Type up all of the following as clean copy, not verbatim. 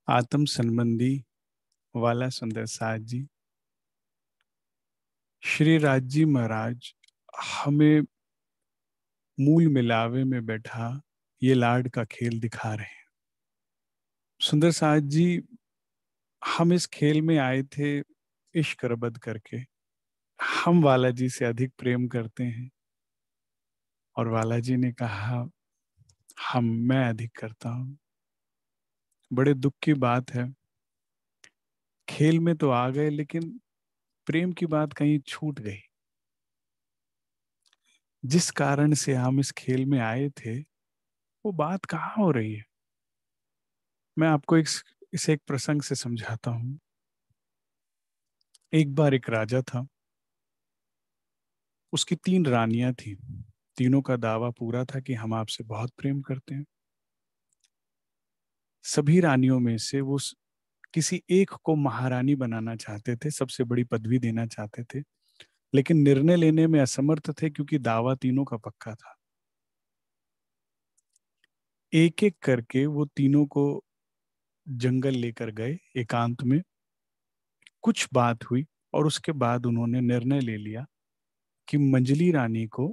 आत्म संबंधी वाला सुंदर साथ जी, श्री राज जी महाराज हमें मूल मिलावे में बैठा ये लाड का खेल दिखा रहे हैं। सुंदर साथ जी, हम इस खेल में आए थे इश्क रबद करके। हम वाला जी से अधिक प्रेम करते हैं और वाला जी ने कहा मैं अधिक करता हूं। बड़े दुख की बात है, खेल में तो आ गए लेकिन प्रेम की बात कहीं छूट गई। जिस कारण से हम इस खेल में आए थे वो बात कहाँ हो रही है। मैं आपको इसे एक प्रसंग से समझाता हूँ। एक बार एक राजा था, उसकी 3 रानियां थी। तीनों का दावा पूरा था कि हम आपसे बहुत प्रेम करते हैं। सभी रानियों में से वो किसी एक को महारानी बनाना चाहते थे, सबसे बड़ी पदवी देना चाहते थे, लेकिन निर्णय लेने में असमर्थ थे क्योंकि दावा तीनों का पक्का था। एक एक करके वो तीनों को जंगल लेकर गए एकांत में। कुछ बात हुई और उसके बाद उन्होंने निर्णय ले लिया कि मंजली रानी को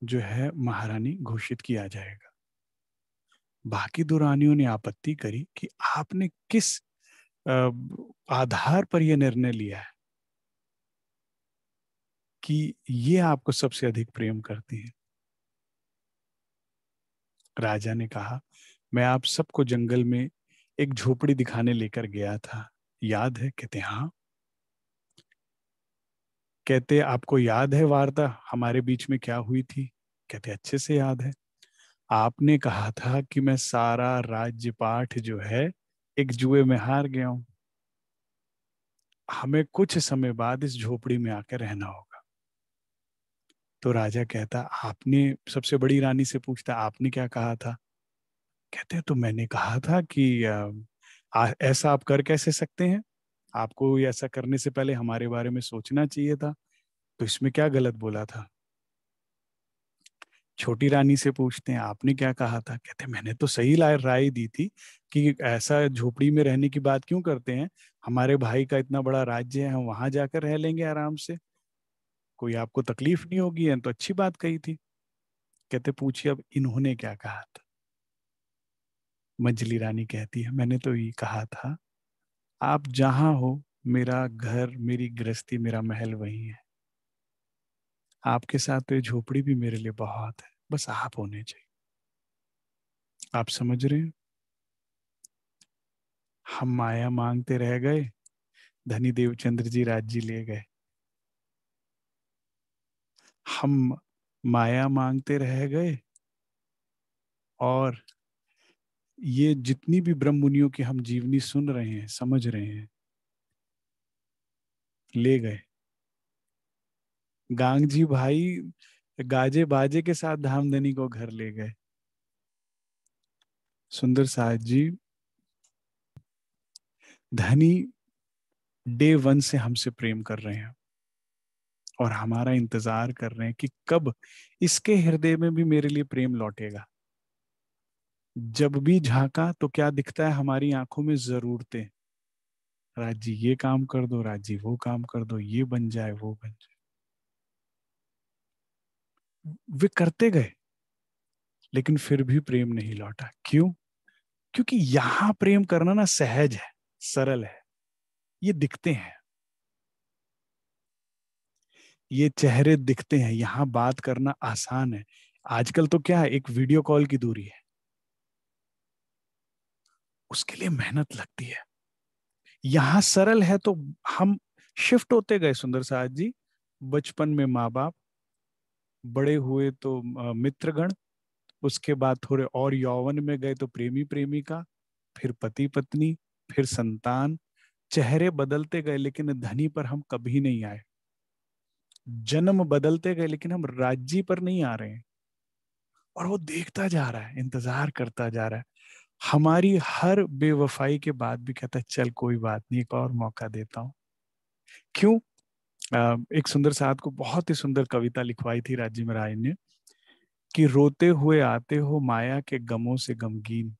जो है महारानी घोषित किया जाएगा। बाकी 2 रानियों ने आपत्ति करी कि आपने किस अ, आधार पर यह निर्णय लिया है कि ये आपको सबसे अधिक प्रेम करती है। राजा ने कहा, मैं आप सबको जंगल में एक झोपड़ी दिखाने लेकर गया था, याद है? कहते हाँ। कहते आपको याद है वार्ता हमारे बीच में क्या हुई थी? कहते अच्छे से याद है। आपने कहा था कि मैं सारा राज्य पाठ जो है एक जुए में हार गया हूं, हमें कुछ समय बाद इस झोपड़ी में आकर रहना होगा। तो राजा कहता, आपने सबसे बड़ी रानी से पूछता, आपने क्या कहा था? कहते तो मैंने कहा था कि ऐसा आप कर कैसे सकते हैं, आपको ऐसा करने से पहले हमारे बारे में सोचना चाहिए था, तो इसमें क्या गलत बोला था? छोटी रानी से पूछते हैं, आपने क्या कहा था? कहते मैंने तो सही राय दी थी कि ऐसा झोपड़ी में रहने की बात क्यों करते हैं, हमारे भाई का इतना बड़ा राज्य है, हम वहां जाकर रह लेंगे आराम से, कोई आपको तकलीफ नहीं होगी, है तो अच्छी बात कही थी। कहते पूछिए अब इन्होंने क्या कहा था? मंजली रानी कहती है, मैंने तो ये कहा था आप जहां हो, मेरा घर, मेरी गृहस्थी, मेरा महल वही है, आपके साथ तो ये झोपड़ी भी मेरे लिए बहुत है, बस आप होने चाहिए। आप समझ रहे हैं? हम माया मांगते रह गए, धनी देवचंद्र जी राज्य ले गए। हम माया मांगते रह गए और ये जितनी भी ब्रह्म मुनियों की हम जीवनी सुन रहे हैं, समझ रहे हैं, ले गए। गांगजी भाई गाजे बाजे के साथ धामधनी को घर ले गए। सुंदर साहब जी, धनी डे 1 से हमसे प्रेम कर रहे हैं और हमारा इंतजार कर रहे हैं कि कब इसके हृदय में भी मेरे लिए प्रेम लौटेगा। जब भी झांका तो क्या दिखता है हमारी आंखों में? जरूरतें। राज जी ये काम कर दो, राज जी वो काम कर दो, ये बन जाए वो बन जाए। वे करते गए लेकिन फिर भी प्रेम नहीं लौटा। क्यों? क्योंकि यहां प्रेम करना ना सहज है, सरल है, ये दिखते हैं, ये चेहरे दिखते हैं, यहां बात करना आसान है। आजकल तो क्या है, एक वीडियो कॉल की दूरी है, उसके लिए मेहनत लगती है। यहां सरल है तो हम शिफ्ट होते गए सुंदर साथ जी। बचपन में माँ बाप, बड़े हुए तो मित्रगण, उसके बाद थोड़े और यौवन में गए तो प्रेमी प्रेमिका, फिर पति पत्नी, फिर संतान। चेहरे बदलते गए लेकिन धनी पर हम कभी नहीं आए। जन्म बदलते गए लेकिन हम राज्य पर नहीं आ रहे हैं। और वो देखता जा रहा है, इंतजार करता जा रहा है। हमारी हर बेवफाई के बाद भी कहता है चल कोई बात नहीं, एक और मौका देता हूँ। क्यों? एक सुंदर साथ को बहुत ही सुंदर कविता लिखवाई थी राजीव राय ने कि रोते हुए आते हो माया के गमों से गमगीन,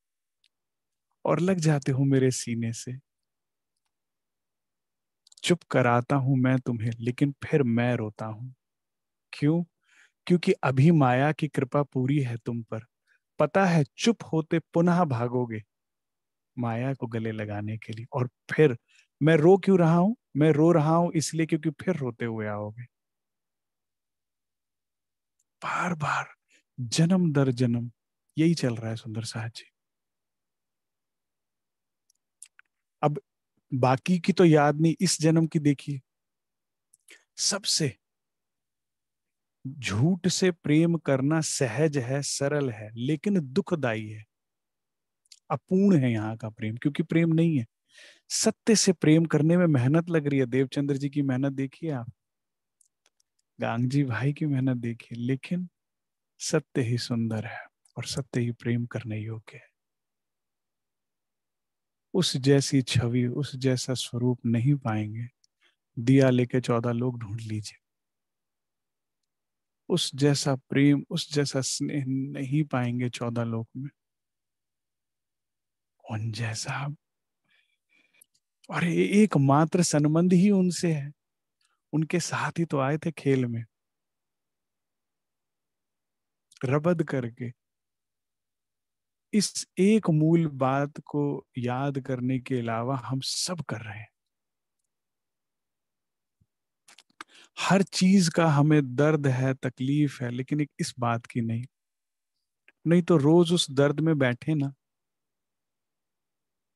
और लग जाते हो मेरे सीने से। चुप कराता हूं मैं तुम्हें, लेकिन फिर मैं रोता हूं। क्यों? क्योंकि अभी माया की कृपा पूरी है तुम पर। पता है चुप होते पुनः भागोगे माया को गले लगाने के लिए। और फिर मैं रो क्यों रहा हूं? मैं रो रहा हूं इसलिए क्योंकि फिर रोते हुए आओगे। बार बार, जन्म दर जन्म यही चल रहा है सुंदर साहब जी। अब बाकी की तो याद नहीं, इस जन्म की देखिए। सबसे झूठ से प्रेम करना सहज है, सरल है, लेकिन दुखदाई है। अपूर्ण है यहाँ का प्रेम, क्योंकि प्रेम नहीं है। सत्य से प्रेम करने में मेहनत लग रही है। देवचंद्र जी की मेहनत देखिए आप, गांगजी भाई की मेहनत देखिए, लेकिन सत्य ही सुंदर है और सत्य ही प्रेम करने योग्य है। उस जैसी छवि, उस जैसा स्वरूप नहीं पाएंगे। दिया लेके 14 लोग ढूंढ लीजिए। उस जैसा प्रेम, उस जैसा स्नेह नहीं पाएंगे 14 लोग में। उन जैसा, और एकमात्र संबंध ही उनसे है। उनके साथ ही तो आए थे खेल में, रबद करके। इस एक मूल बात को याद करने के अलावा हम सब कर रहे हैं। हर चीज का हमें दर्द है, तकलीफ है, लेकिन एक इस बात की नहीं। नहीं तो रोज उस दर्द में बैठे ना,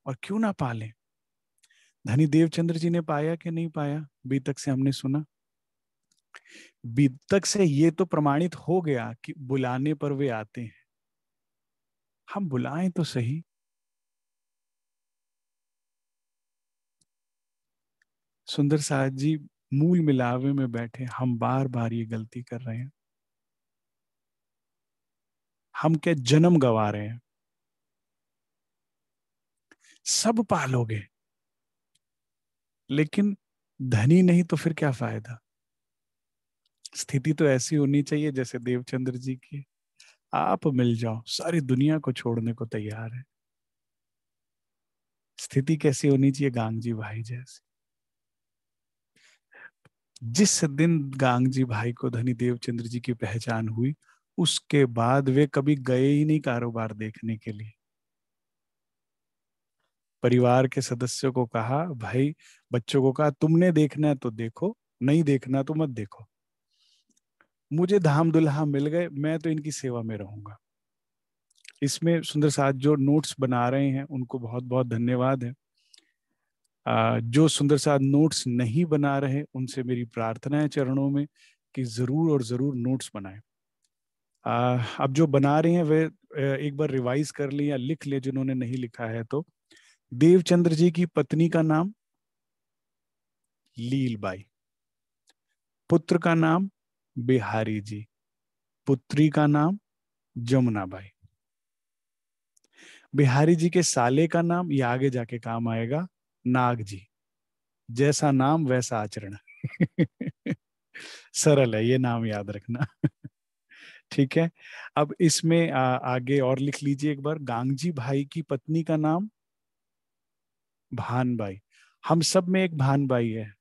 और क्यों ना पाले। धनी देवचंद्र जी ने पाया कि नहीं पाया? बीतक से हमने सुना। बीतक से ये तो प्रमाणित हो गया कि बुलाने पर वे आते हैं। हम बुलाएं तो सही। सुंदर साहब जी, मूल मिलावे में बैठे हम बार बार ये गलती कर रहे हैं। हम क्या जन्म गवा रहे हैं? सब पालोगे, लेकिन धनी नहीं तो फिर क्या फायदा? स्थिति तो ऐसी होनी चाहिए जैसे देवचंद्र जी की। आप मिल जाओ, सारी दुनिया को छोड़ने को तैयार है। स्थिति कैसी होनी चाहिए? गांगजी भाई जैसी। जिस दिन गांगजी भाई को धनी देवचंद्र जी की पहचान हुई, उसके बाद वे कभी गए ही नहीं कारोबार देखने के लिए। परिवार के सदस्यों को कहा, भाई बच्चों को कहा, तुमने देखना है तो देखो, नहीं देखना तो मत देखो। मुझे धाम दुल्हा मिल गए, मैं तो इनकी सेवा में रहूंगा। इसमें सुंदर साथ जो नोट्स बना रहे हैं उनको बहुत बहुत धन्यवाद है। जो सुंदर साथ नोट्स नहीं बना रहे, उनसे मेरी प्रार्थना है चरणों में कि जरूर और जरूर नोट्स बनाएं। अब जो बना रहे हैं वे एक बार रिवाइज कर लें या लिख ले, जिन्होंने नहीं लिखा है तो। देवचंद्र जी की पत्नी का नाम लीलबाई, पुत्र का नाम बिहारी जी, पुत्री का नाम जमुनाबाई। बिहारी जी के साले का नाम, ये आगे जाके काम आएगा, नाग जी। जैसा नाम वैसा आचरण। सरल है, ये नाम याद रखना। ठीक है। अब इसमें आगे और लिख लीजिए एक बार। गांगजी भाई की पत्नी का नाम भानबाई। हम सब में एक भानबाई है।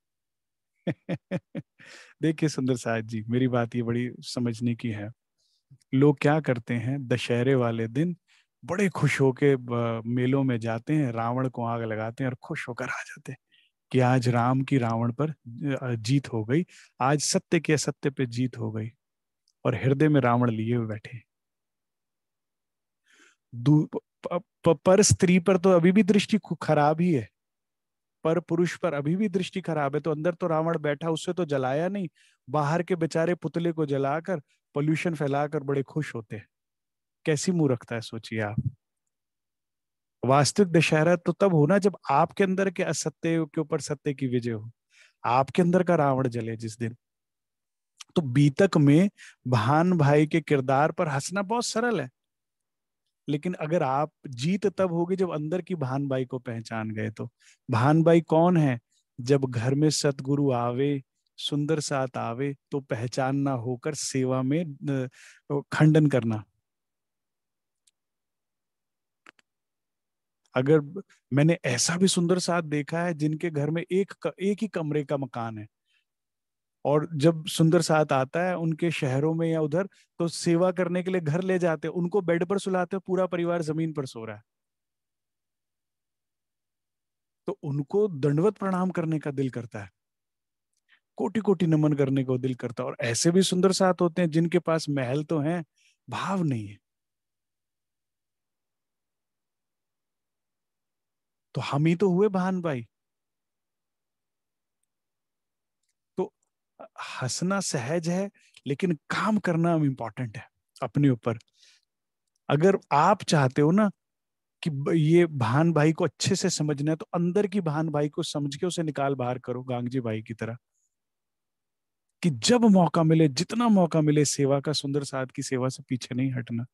देखिए सुंदर साहब जी, मेरी बात ये बड़ी समझने की है। लोग क्या करते हैं, दशहरे वाले दिन बड़े खुश होके मेलों में जाते हैं, रावण को आग लगाते हैं और खुश होकर आ जाते हैं कि आज राम की रावण पर जीत हो गई, आज सत्य के असत्य पे जीत हो गई। और हृदय में रावण लिए हुए बैठे। पर स्त्री पर तो अभी भी दृष्टि खराब ही है। पर पुरुष पर अभी भी दृष्टि खराब है। तो अंदर तो रावण बैठा, उससे तो जलाया नहीं। बाहर के बेचारे पुतले को जलाकर, पोल्यूशन फैलाकर बड़े खुश होते हैं। कैसी मूर्खता है, सोचिए आप। वास्तविक दशहरा तो तब होना जब आपके अंदर के असत्य के ऊपर सत्य की विजय हो। आपके अंदर का रावण जले जिस दिन। तो बीतक में भान भाई के किरदार पर हंसना बहुत सरल है, लेकिन अगर आप, जीत तब होगी जब अंदर की भानबाई को पहचान गए तो। भानबाई कौन है? जब घर में सतगुरु आवे, सुंदर साथ आवे, तो पहचानना होकर सेवा में खंडन करना। अगर मैंने ऐसा भी सुंदर साथ देखा है जिनके घर में एक ही कमरे का मकान है, और जब सुंदर साथ आता है उनके शहरों में या उधर, तो सेवा करने के लिए घर ले जाते हैं, उनको बेड पर सुलाते हैं, पूरा परिवार जमीन पर सो रहा है, तो उनको दंडवत प्रणाम करने का दिल करता है, कोटि कोटि नमन करने को दिल करता है। और ऐसे भी सुंदर साथ होते हैं जिनके पास महल तो हैं, भाव नहीं है। तो हम ही तो हुए बहन भाई। तो हंसना सहज है, लेकिन काम करना इम्पोर्टेंट है अपने ऊपर। अगर आप चाहते हो ना कि ये भान भाई को अच्छे से समझना है, तो अंदर की भान भाई को समझ के उसे निकाल बाहर करो, गांगजी भाई की तरह, कि जब मौका मिले, जितना मौका मिले, सेवा का, सुंदर साथ की सेवा से पीछे नहीं हटना।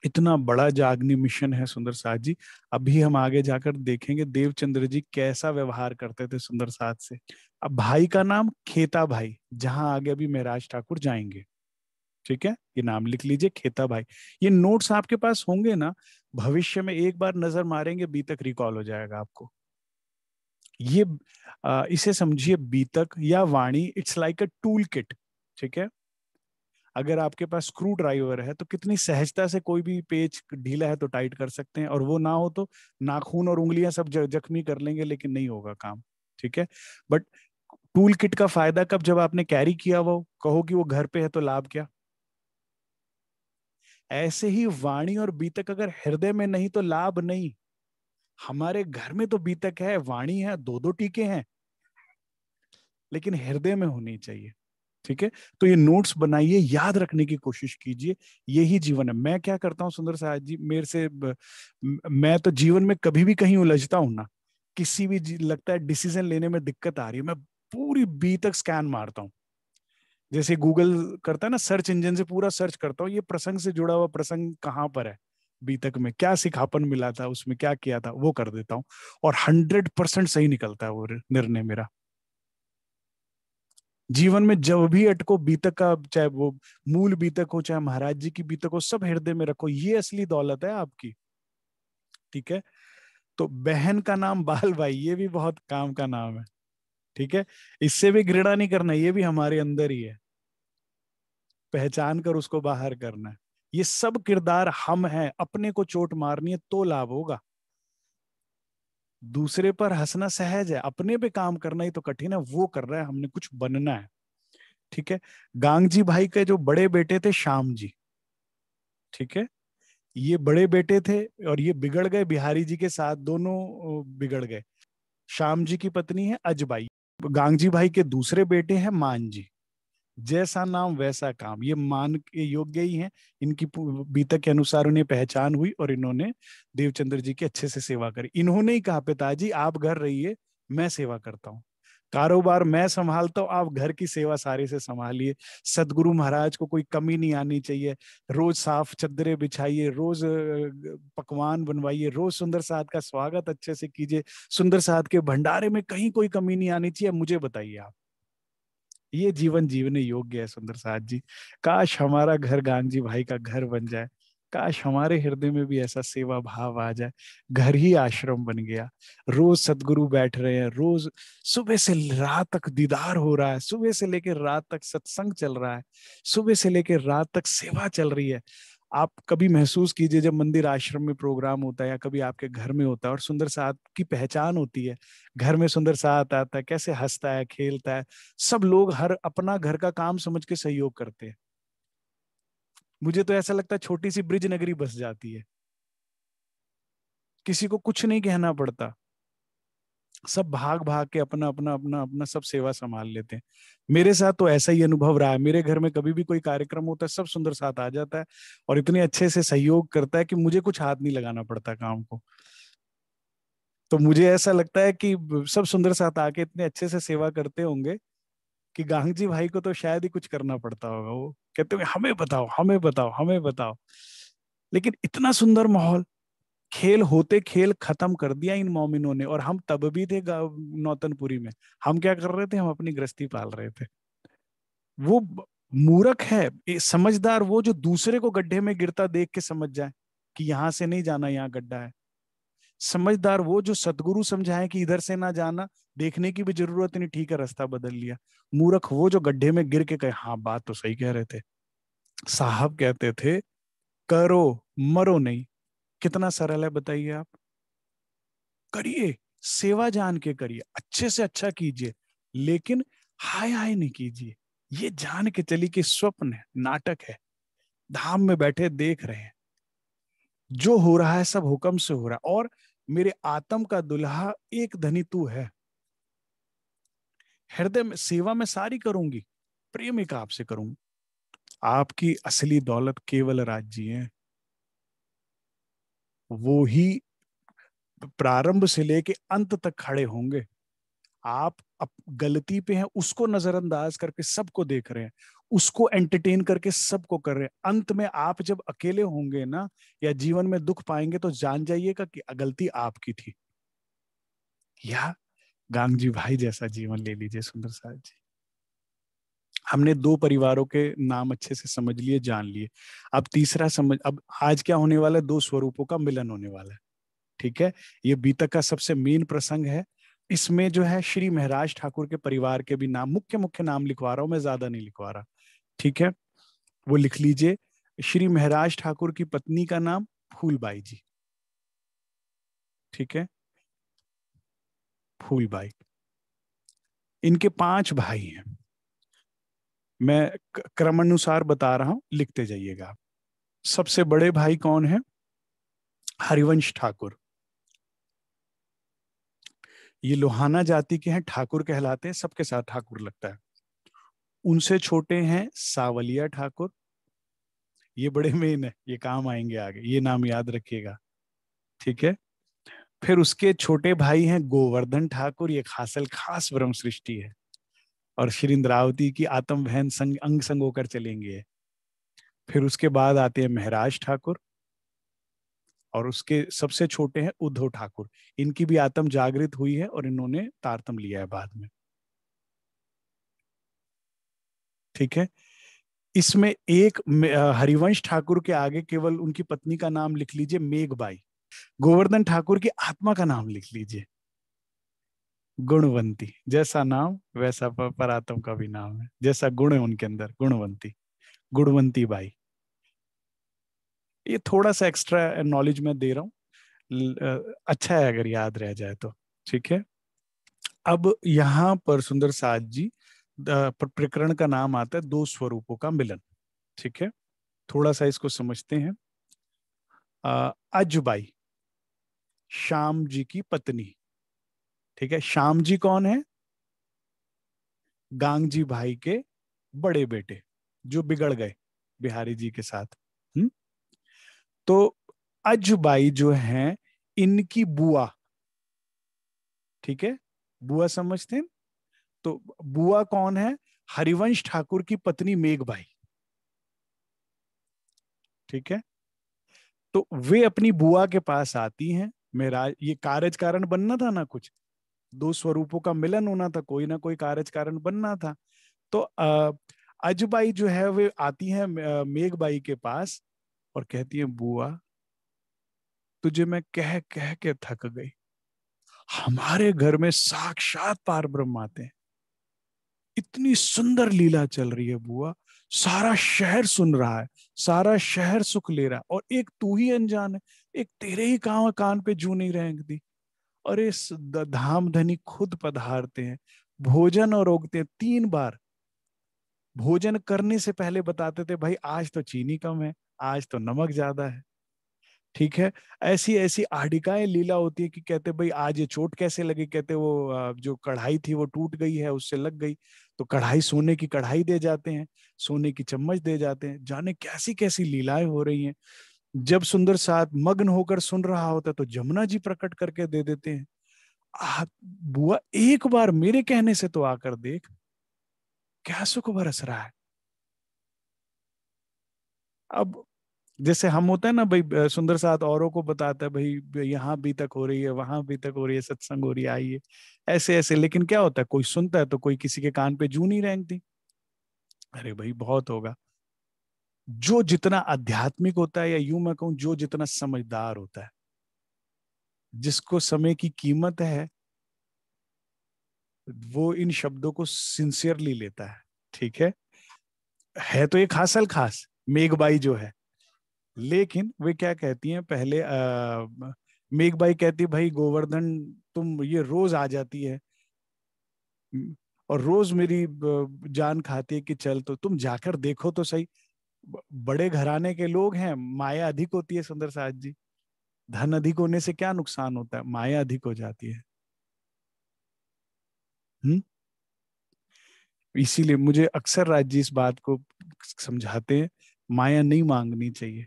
इतना बड़ा जागनी मिशन है सुंदर साथ जी। अभी हम आगे जाकर देखेंगे देवचंद्र जी कैसा व्यवहार करते थे सुंदर साथ से। अब भाई का नाम खेता भाई, जहां आगे अभी महराज ठाकुर जाएंगे, ठीक है, ये नाम लिख लीजिए, खेता भाई। ये नोट्स आपके पास होंगे ना, भविष्य में एक बार नजर मारेंगे, बीतक रिकॉल हो जाएगा आपको। ये इसे समझिए, बीतक या वाणी, it's like a tool kit, ठीक है। अगर आपके पास स्क्रू ड्राइवर है तो कितनी सहजता से कोई भी पेच ढीला है तो टाइट कर सकते हैं, और वो ना हो तो नाखून और उंगलियां सब जख्मी कर लेंगे, लेकिन नहीं होगा काम, ठीक है। बट टूल किट का फायदा कब, जब आपने कैरी किया, वो कहो कि वो घर पे है तो लाभ क्या। ऐसे ही वाणी और बीतक अगर हृदय में नहीं तो लाभ नहीं। हमारे घर में तो बीतक है, वाणी है, दो दो टीके हैं, लेकिन हृदय में होनी चाहिए, ठीक है। तो ये नोट्स बनाइए, याद रखने की कोशिश कीजिए, यही जीवन है। मैं क्या करता हूँ सुंदर साहब जी, मेरे से मैं तो जीवन में कभी भी कहीं उलझता हूं ना, किसी भी लगता है डिसीजन लेने में दिक्कत आ रही है, मैं पूरी बी तक स्कैन मारता हूँ। जैसे गूगल करता है ना, सर्च इंजन से पूरा सर्च करता हूँ, ये प्रसंग से जुड़ा हुआ प्रसंग कहाँ पर है, बीतक में क्या सिखापन मिला था, उसमें क्या किया था, वो कर देता हूँ, और 100% सही निकलता है वो निर्णय मेरा। जीवन में जब भी अटको, बीतक का, चाहे वो मूल बीतक हो, चाहे महाराज जी की बीतक हो, सब हृदय में रखो, ये असली दौलत है आपकी, ठीक है। तो बहन का नाम बाल भाई, ये भी बहुत काम का नाम है, ठीक है। इससे भी घृणा नहीं करना, ये भी हमारे अंदर ही है, पहचान कर उसको बाहर करना है। ये सब किरदार हम हैं, अपने को चोट मारनी है तो लाभ होगा। दूसरे पर हंसना सहज है, अपने पे काम करना ही तो कठिन है, वो कर रहा है, हमने कुछ बनना है, ठीक है। गांगजी भाई के जो बड़े बेटे थे श्याम जी, ठीक है, ये बड़े बेटे थे, और ये बिगड़ गए बिहारी जी के साथ, दोनों बिगड़ गए। श्याम जी की पत्नी है अजबाई। गांगजी भाई के दूसरे बेटे हैं मान जी। जैसा नाम वैसा काम, ये मान के योग्य ही हैं। इनकी बीतक के अनुसार उन्हें पहचान हुई, और इन्होंने देवचंद्र जी की अच्छे से सेवा करी। इन्होंने ही कहा, पिताजी आप घर रहिए, मैं सेवा करता हूँ, कारोबार मैं संभालता हूँ, आप घर की सेवा सारी से संभालिए। सदगुरु महाराज को कोई कमी नहीं आनी चाहिए, रोज साफ चद्दरें बिछाइए, रोज पकवान बनवाइए, रोज सुंदर साथ का स्वागत अच्छे से कीजिए, सुंदर साथ के भंडारे में कहीं कोई कमी नहीं आनी चाहिए, मुझे बताइए आप। ये जीवन जीवने योग्य है सुंदर साथ जी। काश हमारा घर गांधी भाई का घर बन जाए, काश हमारे हृदय में भी ऐसा सेवा भाव आ जाए, घर ही आश्रम बन गया। रोज सदगुरु बैठ रहे हैं, रोज सुबह से रात तक दीदार हो रहा है, सुबह से लेकर रात तक सत्संग चल रहा है, सुबह से लेकर रात तक सेवा चल रही है। आप कभी महसूस कीजिए, जब मंदिर आश्रम में प्रोग्राम होता है या कभी आपके घर में होता है और सुंदर साथ की पहचान होती है, घर में सुंदर साथ आता है, कैसे हंसता है, खेलता है, सब लोग हर अपना घर का काम समझ के सहयोग करते हैं। मुझे तो ऐसा लगता है छोटी सी ब्रिज नगरी बस जाती है, किसी को कुछ नहीं कहना पड़ता, सब भाग भाग के अपना अपना अपना अपना सब सेवा संभाल लेते हैं। मेरे साथ तो ऐसा ही अनुभव रहा है, मेरे घर में कभी भी कोई कार्यक्रम होता है, सब सुंदर साथ आ जाता है, और इतने अच्छे से सहयोग करता है कि मुझे कुछ हाथ नहीं लगाना पड़ता काम को। तो मुझे ऐसा लगता है कि सब सुंदर साथ आके इतने अच्छे से सेवा करते होंगे कि गांगजी भाई को तो शायद ही कुछ करना पड़ता होगा, वो कहते होंगे हमें बताओ, हमें बताओ, हमें बताओ। लेकिन इतना सुंदर माहौल, खेल होते खेल खत्म कर दिया इन मोमिनों ने, और हम तब भी थे नौतनपुरी में। हम क्या कर रहे थे, हम अपनी गृहस्थी पाल रहे थे। वो मूर्ख है, समझदार वो जो दूसरे को गड्ढे में गिरता देख के समझ जाए। कि यहां से नहीं जाना, यहाँ गड्ढा है। समझदार वो जो सदगुरु समझाए कि इधर से ना जाना, देखने की भी जरूरत नहीं, ठीक है रास्ता बदल लिया। मूर्ख वो जो गड्ढे में गिर के कहे हाँ बात तो सही कह रहे थे। साहब कहते थे करो मरो नहीं। कितना सरल है बताइए आप। करिए, सेवा जान के करिए, अच्छे से अच्छा कीजिए, लेकिन हाय हाय नहीं कीजिए। ये जान के चली कि स्वप्न है, नाटक है, धाम में बैठे देख रहे हैं, जो हो रहा है सब हुक्म से हो रहा है। और मेरे आत्म का दुल्हा एक धनी तू है। हृदय में सेवा में सारी करूंगी, प्रेम एक आपसे करूंगी। आपकी असली दौलत केवल राज्य है। वो ही प्रारंभ से लेके अंत तक खड़े होंगे। आप अप गलती पे हैं उसको नजरअंदाज करके सबको देख रहे हैं, उसको एंटरटेन करके सबको कर रहे हैं। अंत में आप जब अकेले होंगे ना, या जीवन में दुख पाएंगे, तो जान जाइएगा कि गलती आपकी थी। या गांगजी भाई जैसा जीवन ले लीजिए सुंदर साहब जी। हमने दो परिवारों के नाम अच्छे से समझ लिए, जान लिए। अब तीसरा समझ, अब आज क्या होने वाला है, दो स्वरूपों का मिलन होने वाला है। ठीक है, ये बीतक का सबसे मेन प्रसंग है। इसमें जो है श्री महराज ठाकुर के परिवार के भी नाम, मुख्य मुख्य नाम लिखवा रहा हूं मैं, ज्यादा नहीं लिखवा रहा। ठीक है, वो लिख लीजिए। श्री महराज ठाकुर की पत्नी का नाम फूलबाई जी। ठीक है, फूलबाई। इनके 5 भाई हैं। मैं क्रमानुसार बता रहा हूं, लिखते जाइएगा। सबसे बड़े भाई कौन है? हरिवंश ठाकुर। ये लोहाना जाति के हैं, ठाकुर कहलाते हैं, सबके साथ ठाकुर लगता है। उनसे छोटे हैं सावलिया ठाकुर। ये बड़े मेन है, ये काम आएंगे आगे, ये नाम याद रखिएगा। ठीक है, फिर उसके छोटे भाई हैं गोवर्धन ठाकुर, ये खासल खास ब्रह्म सृष्टि है, और श्री इंद्रावती की आत्म बहन संग अंग संग होकर चलेंगे। फिर उसके बाद आते हैं महराज ठाकुर, और उसके सबसे छोटे हैं उद्धव ठाकुर। इनकी भी आत्म जागृत हुई है और इन्होंने तारतम लिया है बाद में। ठीक है, इसमें एक हरिवंश ठाकुर के आगे केवल उनकी पत्नी का नाम लिख लीजिए, मेघबाई। गोवर्धन ठाकुर की आत्मा का नाम लिख लीजिए, गुणवंती। जैसा नाम वैसा परात्म का भी नाम है, जैसा गुण है उनके अंदर, गुणवंती, गुणवंती बाई। ये थोड़ा सा एक्स्ट्रा नॉलेज मैं दे रहा हूँ, अच्छा है अगर याद रह जाए तो। ठीक है, अब यहाँ पर सुंदर साथ जी प्रकरण का नाम आता है दो स्वरूपों का मिलन। ठीक है, थोड़ा सा इसको समझते हैं। अजबाई, श्याम जी की पत्नी। ठीक है, श्याम जी कौन है? गांगजी भाई के बड़े बेटे, जो बिगड़ गए बिहारी जी के साथ। हम्म, तो अजबाई जो है इनकी बुआ। ठीक है, बुआ समझते हैं? तो बुआ कौन है? हरिवंश ठाकुर की पत्नी मेघबाई। ठीक है, तो वे अपनी बुआ के पास आती हैं। मेरा ये कारज कारण बनना था ना, कुछ दो स्वरूपों का मिलन होना था, कोई ना कोई कारज कारण बनना था। तो अजबाई जो है वे आती हैं मेघबाई के पास, और कहती है बुआ, तुझे मैं कह कह के थक गई। हमारे घर में साक्षात पार ब्रह्म आते हैं, इतनी सुंदर लीला चल रही है बुआ, सारा शहर सुन रहा है, सारा शहर सुख ले रहा है, और एक तू ही अनजान है, एक तेरे ही कान पे जू नहीं रेंगती। और इस धाम धनी खुद पधारते हैं, भोजन और उगते हैं 3 बार। भोजन करने से पहले बताते थे भाई आज तो चीनी कम है, आज तो नमक ज्यादा है। ठीक है, ऐसी ऐसी आडिकाएं लीला होती है कि कहते भाई आज ये चोट कैसे लगी, कहते वो जो कढ़ाई थी वो टूट गई है, उससे लग गई। तो कढ़ाई, सोने की कढ़ाई दे जाते हैं, सोने की चम्मच दे जाते हैं, जाने कैसी कैसी लीलाएं हो रही हैं। जब सुंदर साथ मग्न होकर सुन रहा होता है तो जमुना जी प्रकट करके दे देते हैं। बुआ एक बार मेरे कहने से तो आकर देख, क्या सुख बरस रहा है। अब जैसे हम होते हैं ना भाई, सुंदर साथ औरों को बताता है भाई यहाँ भी तक हो रही है, वहां भी तक हो रही है, सत्संग हो रही है, आइए, ऐसे ऐसे। लेकिन क्या होता है, कोई सुनता है तो कोई किसी के कान पे जू नहीं रेंगती। अरे भाई बहुत होगा। जो जितना आध्यात्मिक होता है, या यूं मैं कहूं जो जितना समझदार होता है, जिसको समय की कीमत है, वो इन शब्दों को सिंसियरली लेता है। ठीक है तो एक हासिल खास मेघबाई जो है, लेकिन वे क्या कहती हैं पहले, मेघबाई कहती, भाई गोवर्धन तुम ये रोज आ जाती है, और रोज मेरी जान खाती है कि चल तो तुम जाकर देखो तो सही। बड़े घराने के लोग हैं, माया अधिक होती है सुंदर साथ जी। धन अधिक होने से क्या नुकसान होता है? माया अधिक हो जाती है। हम्म। इसीलिए मुझे अक्सर राज जी इस बात को समझाते हैं, माया नहीं मांगनी चाहिए।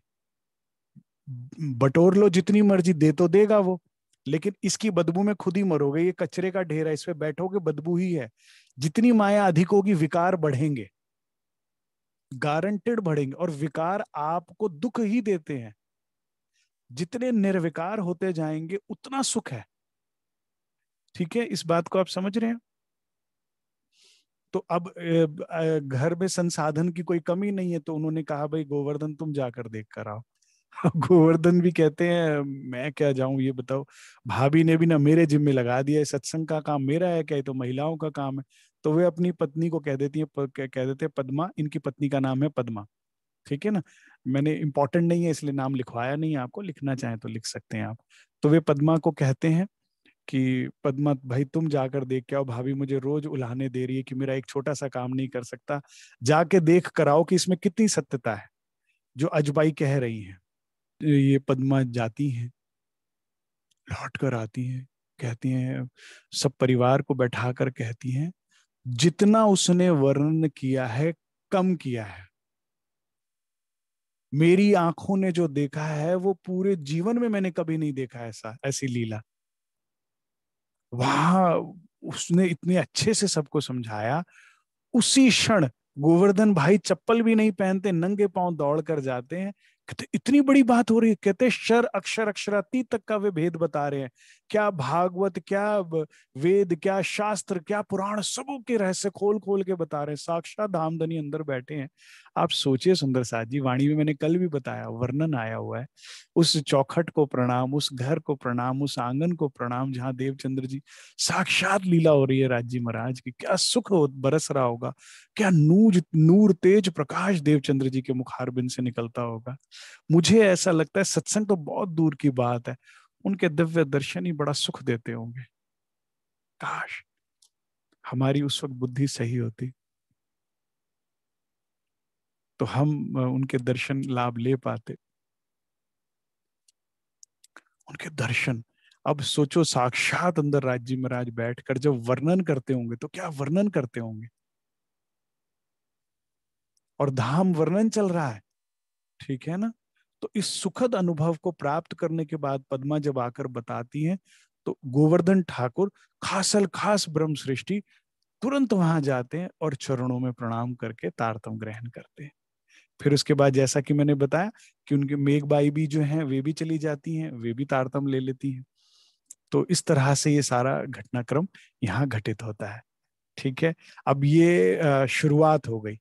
बटोर लो जितनी मर्जी, दे तो देगा वो, लेकिन इसकी बदबू में खुद ही मरोगे। ये कचरे का ढेर है, इस पे बैठोगे बदबू ही है। जितनी माया अधिक होगी, विकार बढ़ेंगे, गारंटेड बढ़ेंगे, और विकार आपको दुख ही देते हैं। जितने निर्विकार होते जाएंगे उतना सुख है। ठीक है, इस बात को आप समझ रहे हैं? तो अब घर में संसाधन की कोई कमी नहीं है, तो उन्होंने कहा भाई गोवर्धन तुम जाकर देख कर आओ। गोवर्धन भी कहते हैं मैं क्या जाऊं, ये बताओ। भाभी ने भी ना मेरे जिम्मे लगा दिया है, सत्संग का काम मेरा है क्या? ये तो महिलाओं का काम है। तो वे अपनी पत्नी को कह देती है, कह देते हैं पद्मा, इनकी पत्नी का नाम है पद्मा। ठीक है ना, मैंने इंपॉर्टेंट नहीं है इसलिए नाम लिखवाया नहीं है, आपको लिखना चाहें तो लिख सकते हैं आप। तो वे पद्मा को कहते हैं कि पद्मा भाई तुम जाकर देख के आओ, भाभी मुझे रोज उल्हाने दे रही है कि मेरा एक छोटा सा काम नहीं कर सकता, जाके देख कर आओ कि इसमें कितनी सत्यता है जो अजबाई कह रही है। ये पद्मा जाती हैं, लौट कर आती हैं, कहती हैं, सब परिवार को बैठाकर कहती हैं, जितना उसने वर्णन किया है कम किया है। मेरी आंखों ने जो देखा है वो पूरे जीवन में मैंने कभी नहीं देखा ऐसा, ऐसी लीला। वहां उसने इतने अच्छे से सबको समझाया। उसी क्षण गोवर्धन भाई चप्पल भी नहीं पहनते, नंगे पांव दौड़ कर जाते हैं। कहते इतनी बड़ी बात हो रही है, कहते शर अक्षर अक्षरातीत तक का वे भेद बता रहे हैं। क्या भागवत, क्या वेद, क्या शास्त्र, क्या पुराण, सबों के रहस्य खोल खोल के बता रहे हैं। साक्षात धामधनी अंदर बैठे हैं। आप सोचिए सुंदर साथ जी, वाणी में मैंने कल भी बताया, वर्णन आया हुआ है। उस चौखट को प्रणाम, उस घर को प्रणाम, उस आंगन को प्रणाम, जहां देवचंद्र जी साक्षात लीला हो रही है राजी महाराज की। क्या सुख बरस रहा होगा, क्या नूर तेज प्रकाश देवचंद्र जी के मुखारबिंद से निकलता होगा। मुझे ऐसा लगता है सत्संग तो बहुत दूर की बात है, उनके दिव्य दर्शन ही बड़ा सुख देते होंगे। काश हमारी उस वक्त बुद्धि सही होती तो हम उनके दर्शन लाभ ले पाते। उनके दर्शन, अब सोचो साक्षात अंदर राज्य महाराज बैठकर जब वर्णन करते होंगे तो क्या वर्णन करते होंगे, और धाम वर्णन चल रहा है। ठीक है ना, तो इस सुखद अनुभव को प्राप्त करने के बाद पद्मा जब आकर बताती हैं, तो गोवर्धन ठाकुर खासल खास ब्रह्म सृष्टि तुरंत वहां जाते हैं और चरणों में प्रणाम करके तारतम ग्रहण करते हैं। फिर उसके बाद जैसा कि मैंने बताया कि उनके मेघबाई भी जो हैं वे भी चली जाती हैं, वे भी तारतम ले लेती हैं। तो इस तरह से ये सारा घटनाक्रम यहाँ घटित होता है। ठीक है, अब ये शुरुआत हो गई।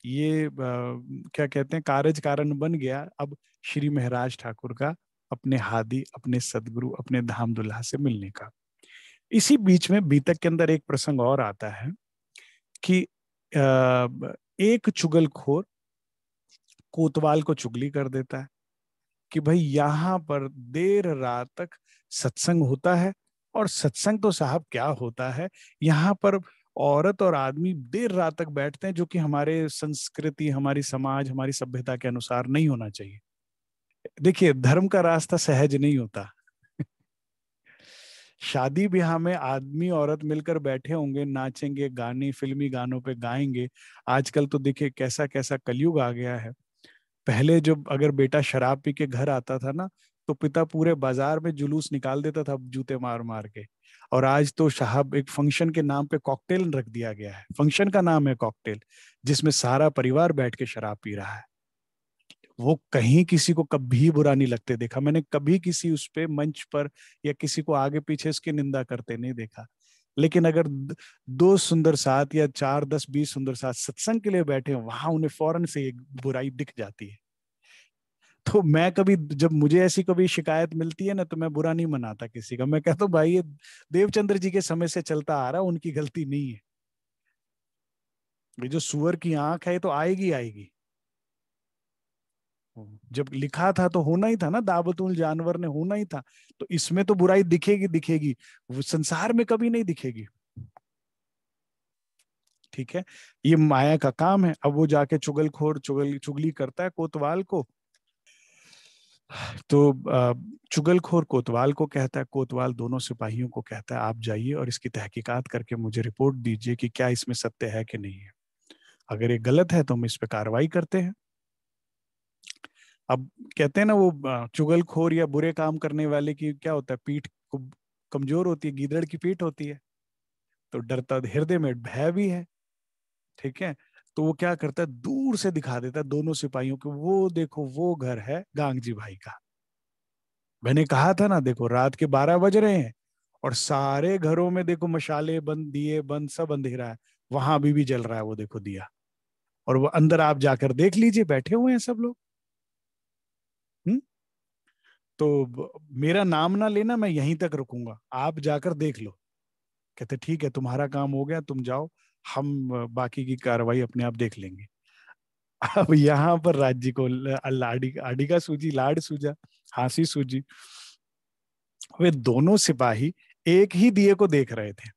ये क्या कहते हैं, कारज कारण बन गया अब श्री महाराज ठाकुर का अपने हादी, अपने सदगुरु, अपने धाम दुल्हा से मिलने का। इसी बीच में बीतक के अंदर एक प्रसंग और आता है कि एक चुगलखोर कोतवाल को चुगली कर देता है कि भाई यहाँ पर देर रात तक सत्संग होता है, और सत्संग तो साहब क्या होता है, यहाँ पर औरत और आदमी देर रात तक बैठते हैं, जो कि हमारे संस्कृति, हमारी समाज, हमारी सभ्यता के अनुसार नहीं होना चाहिए। देखिए धर्म का रास्ता सहज नहीं होता। शादी ब्याह में आदमी औरत मिलकर बैठे होंगे, नाचेंगे, गाने फिल्मी गानों पे गाएंगे। आजकल तो देखिए कैसा कैसा कलयुग आ गया है। पहले जब अगर बेटा शराब पी के घर आता था ना, तो पिता पूरे बाजार में जुलूस निकाल देता था जूते मार मार के। और आज तो साहब एक फंक्शन के नाम पे कॉकटेल रख दिया गया है, फंक्शन का नाम है कॉकटेल, जिसमें सारा परिवार बैठ के शराब पी रहा है। वो कहीं किसी को कभी बुरा नहीं लगते देखा मैंने, कभी किसी उस पे मंच पर या किसी को आगे पीछे इसकी निंदा करते नहीं देखा। लेकिन अगर दो सुंदर साथ या 4, 10, 20 सुंदर साथ सत्संग के लिए बैठे हैं, वहां उन्हें फौरन से एक बुराई दिख जाती है। तो मैं कभी, जब मुझे ऐसी कभी शिकायत मिलती है ना, तो मैं बुरा नहीं मनाता किसी का। मैं कहता हूँ भाई ये देवचंद्र जी के समय से चलता आ रहा, उनकी गलती नहीं है। ये जो सुअर की आंख है, ये तो आएगी आएगी। जब लिखा था तो होना ही था ना, दाबतुल जानवर ने होना ही था। तो इसमें तो बुराई दिखेगी दिखेगी, वो संसार में कभी नहीं दिखेगी। ठीक है, ये माया का काम है। अब वो जाके चुगलखोर चुगली करता है कोतवाल को। तो चुगलखोर कोतवाल को कहता है, कोतवाल दोनों सिपाहियों को कहता है, आप जाइए और इसकी तहकीकात करके मुझे रिपोर्ट दीजिए कि क्या इसमें सत्य है कि नहीं है। अगर ये गलत है तो हम इस पे कार्रवाई करते हैं। अब कहते हैं ना, वो चुगलखोर या बुरे काम करने वाले की क्या होता है, पीठ को कमजोर होती है, गीदड़ की पीठ होती है। तो डरता, हृदय में भय भी है। ठीक है, तो वो क्या करता है, दूर से दिखा देता है दोनों सिपाहियों को, वो देखो वो घर है गांगजी भाई का। मैंने कहा था ना, देखो रात के 12 बज रहे हैं और सारे घरों में देखो मशाले बंद, दिए बंद, सब अंधेरा है। वहां अभी भी जल रहा है वो, देखो दिया। और वो अंदर आप जाकर देख लीजिए, बैठे हुए हैं सब लोग। हम्म। तो मेरा नाम ना लेना, मैं यहीं तक रुकूंगा, आप जाकर देख लो। कहते ठीक है, तुम्हारा काम हो गया, तुम जाओ, हम बाकी की कार्रवाई अपने आप देख लेंगे। अब यहाँ पर राज्य को लाड़ी आड़ी का सूझी, लाड सूझा, हंसी सूझी। वे दोनों सिपाही एक ही दिए को देख रहे थे,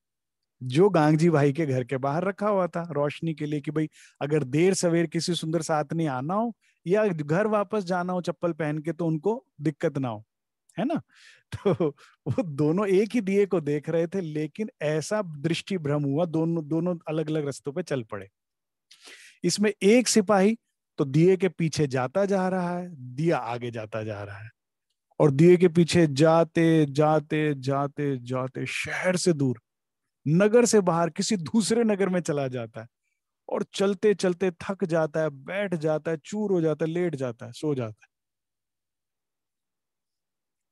जो गांगजी भाई के घर के बाहर रखा हुआ था रोशनी के लिए, कि भाई अगर देर सवेर किसी सुंदर साथ ने आना हो या घर वापस जाना हो चप्पल पहन के, तो उनको दिक्कत ना हो, है ना। तो वो दोनों एक ही दिए को देख रहे थे, लेकिन ऐसा दृष्टि भ्रम हुआ, दोनों दोनों अलग अलग रास्तों पे चल पड़े। इसमें एक सिपाही तो दिए के पीछे जाता जा रहा है, दिया आगे जाता जा रहा है, और दिए के पीछे जाते जाते जाते जाते शहर से दूर, नगर से बाहर किसी दूसरे नगर में चला जाता है। और चलते चलते थक जाता है, बैठ जाता है, चूर हो जाता है, लेट जाता है, सो जाता है।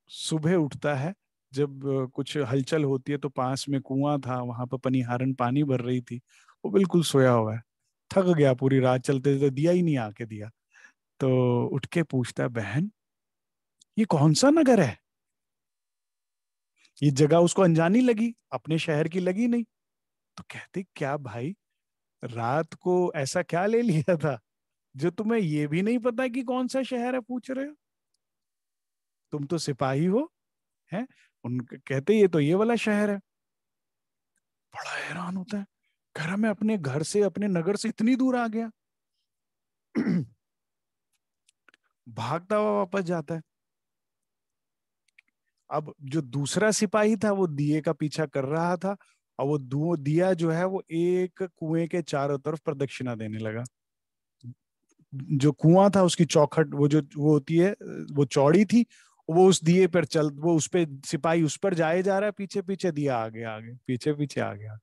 सुबह उठता है, जब कुछ हलचल होती है, तो पास में कुआं था, वहां पर पनीहारन पानी भर रही थी। वो बिल्कुल सोया हुआ है, थक गया, पूरी रात चलते चलते दिया ही नहीं आके दिया। तो उठ के पूछता है, बहन ये कौन सा नगर है। ये जगह उसको अनजानी लगी, अपने शहर की लगी नहीं। तो कहती, क्या भाई, रात को ऐसा क्या ले लिया था जो तुम्हें ये भी नहीं पता कि कौन सा शहर है, पूछ रहे हो। तुम तो सिपाही हो, हैं। उनके कहते, ये तो ये वाला शहर है। बड़ा हैरान होता है, कह रहा मैं अपने घर से, अपने नगर से इतनी दूर आ गया। भागता हुआ वापस जाता है। अब जो दूसरा सिपाही था, वो दिए का पीछा कर रहा था, और वो दिया जो है, वो एक कुएं के चारों तरफ प्रदक्षिणा देने लगा। जो कुआं था उसकी चौखट, वो जो वो होती है, वो चौड़ी थी। वो उस दिए पर चल, वो उस पे सिपाही उस पर जाए जा रहा है, पीछे पीछे दिया आगे आगे, पीछे पीछे आ गया।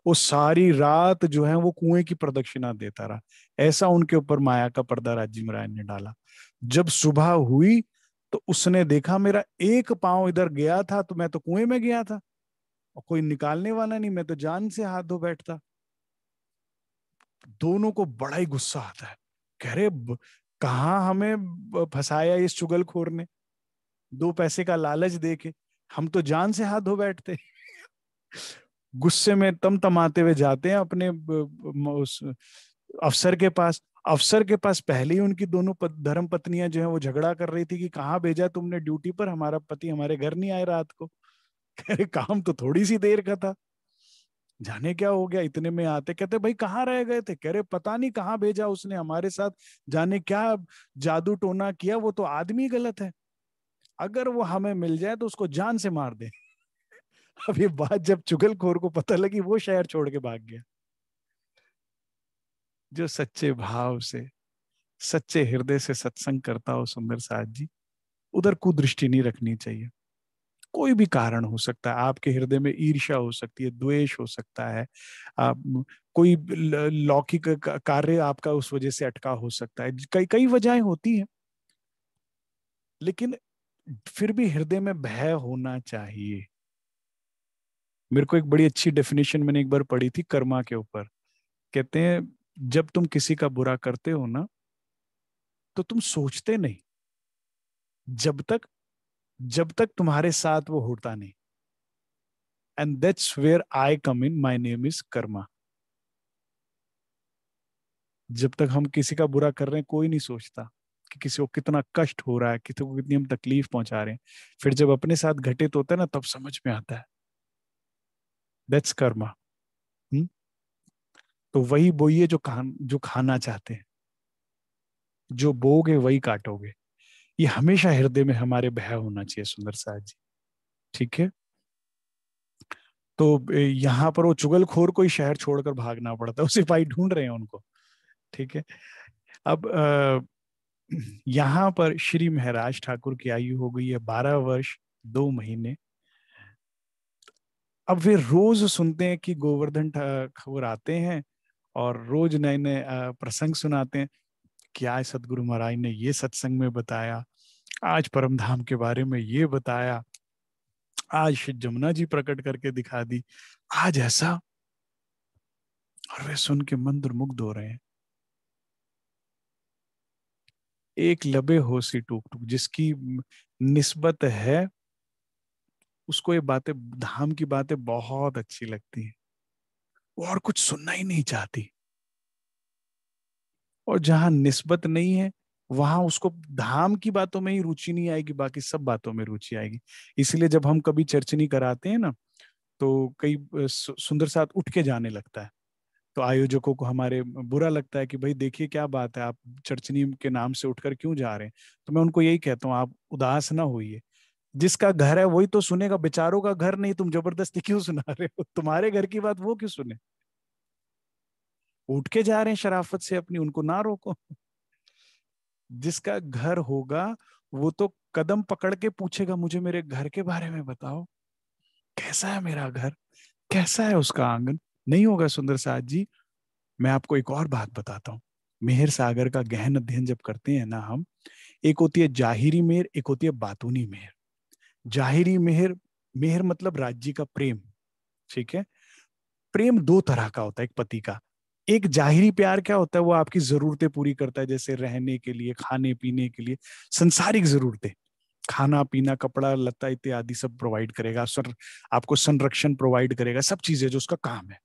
वो सारी रात जो है वो कुएं की प्रदक्षिणा देता रहा। ऐसा उनके ऊपर माया का पर्दा राजीव राय ने डाला। जब सुबह हुई, तो उसने देखा मेरा एक पांव इधर गया था, तो मैं तो कुएं में गया था, और कोई निकालने वाला नहीं, मैं तो जान से हाथ धो बैठता। दोनों को बड़ा ही गुस्सा आता है। कह रहे, कहाँ हमें फंसाया इस चुगलखोर ने, 2 पैसे का लालच दे के, हम तो जान से हाथ धो बैठते। गुस्से में तम तमाते हुए जाते हैं अपने उस अफसर के पास। अफसर के पास पहले ही उनकी दोनों धर्म पत्नियां जो है वो झगड़ा कर रही थी कि कहाँ भेजा तुमने ड्यूटी पर, हमारा पति हमारे घर नहीं आए रात को। कह रहे, काम तो थोड़ी सी देर का था, जाने क्या हो गया, इतने में आते। कहते, भाई कहाँ रह गए थे। कह रहे, पता नहीं कहाँ भेजा उसने हमारे साथ, जाने क्या जादू टोना किया, वो तो आदमी गलत है, अगर वो हमें मिल जाए तो उसको जान से मार दे। अब ये बात जब चुगलखोर को पता लगी, वो शहर छोड़ के भाग गया। जो सच्चे भाव से, सच्चे हृदय से सत्संग करता हो सुंदर साथ जी, उधर कुदृष्टि नहीं रखनी चाहिए। कोई भी कारण हो सकता है, आपके हृदय में ईर्ष्या हो सकती है, द्वेष हो सकता है, आप कोई लौकिक कार्य आपका उस वजह से अटका हो सकता है, कई कई वजहें होती हैं। लेकिन फिर भी हृदय में भय होना चाहिए। मेरे को एक बड़ी अच्छी डेफिनेशन मैंने एक बार पढ़ी थी कर्मा के ऊपर। कहते हैं जब तुम किसी का बुरा करते हो ना, तो तुम सोचते नहीं, जब तक जब तक तुम्हारे साथ वो होता नहीं। And that's where I come in, my name is karma. जब तक हम किसी का बुरा कर रहे हैं, कोई नहीं सोचता कि किसी को कितना कष्ट हो रहा है, किसी को कितनी हम तकलीफ पहुंचा रहे हैं। फिर जब अपने साथ घटित होता है ना, तब समझ में आता है, दैट्स कर्मा। तो वही बोइए जो खाना चाहते हैं, जो बोगे वही काटोगे। ये हमेशा हृदय में हमारे भय होना चाहिए सुंदर साथ जी। ठीक है। तो यहाँ पर वो चुगलखोर को ही शहर छोड़कर भागना पड़ता है, वो सिपाही ढूंढ रहे हैं उनको। ठीक है। अब यहाँ पर श्री महराज ठाकुर की आयु हो गई है 12 वर्ष 2 महीने। अब वे रोज सुनते हैं कि गोवर्धन ठाकुर आते हैं और रोज नए नए प्रसंग सुनाते हैं। क्या है, सदगुरु महाराज ने ये सत्संग में बताया, आज परम धाम के बारे में ये बताया, आज श्री जमुना जी प्रकट करके दिखा दी, आज ऐसा। और वे सुन के मंत्र मुग्ध हो रहे हैं। एक लबे होशी टूक टूक जिसकी निस्बत है, उसको ये बातें, धाम की बातें बहुत अच्छी लगती हैं, वो और कुछ सुनना ही नहीं चाहती। और जहां निस्बत नहीं है, वहां उसको धाम की बातों में ही रुचि नहीं आएगी, बाकी सब बातों में रुचि आएगी। इसलिए जब हम कभी चर्चनी कराते हैं ना, तो कई सुंदर साथ उठ के जाने लगता है। तो आयोजकों को हमारे बुरा लगता है कि भाई देखिए क्या बात है, आप चर्चनी के नाम से उठकर क्यों जा रहे हैं। तो मैं उनको यही कहता हूँ, आप उदास ना होइए, जिसका घर है वही तो सुनेगा, बेचारों का घर नहीं, तुम जबरदस्ती क्यों सुना रहे हो, तुम्हारे घर की बात वो क्यों सुने। उठ के जा रहे हैं शराफत से अपनी, उनको ना रोको। जिसका घर होगा वो तो कदम पकड़ के पूछेगा, मुझे मेरे घर के बारे में बताओ, कैसा है मेरा घर, कैसा है उसका आंगन। नहीं होगा सुंदर साथ जी। मैं आपको एक और बात बताता हूँ। मेहर सागर का गहन अध्ययन जब करते हैं ना हम, एक होती है जाहिरी मेहर, एक होती है बातूनी मेहर। जाहिरी मेहर, मेहर मतलब राज्य का प्रेम। ठीक है। प्रेम दो तरह का होता है एक पति का। एक जाहिरी प्यार क्या होता है, वो आपकी जरूरतें पूरी करता है, जैसे रहने के लिए, खाने पीने के लिए, सांसारिक जरूरतें, खाना पीना कपड़ा लत्ता इत्यादि सब प्रोवाइड करेगा सर, आपको संरक्षण प्रोवाइड करेगा, सब चीजें जो उसका काम है।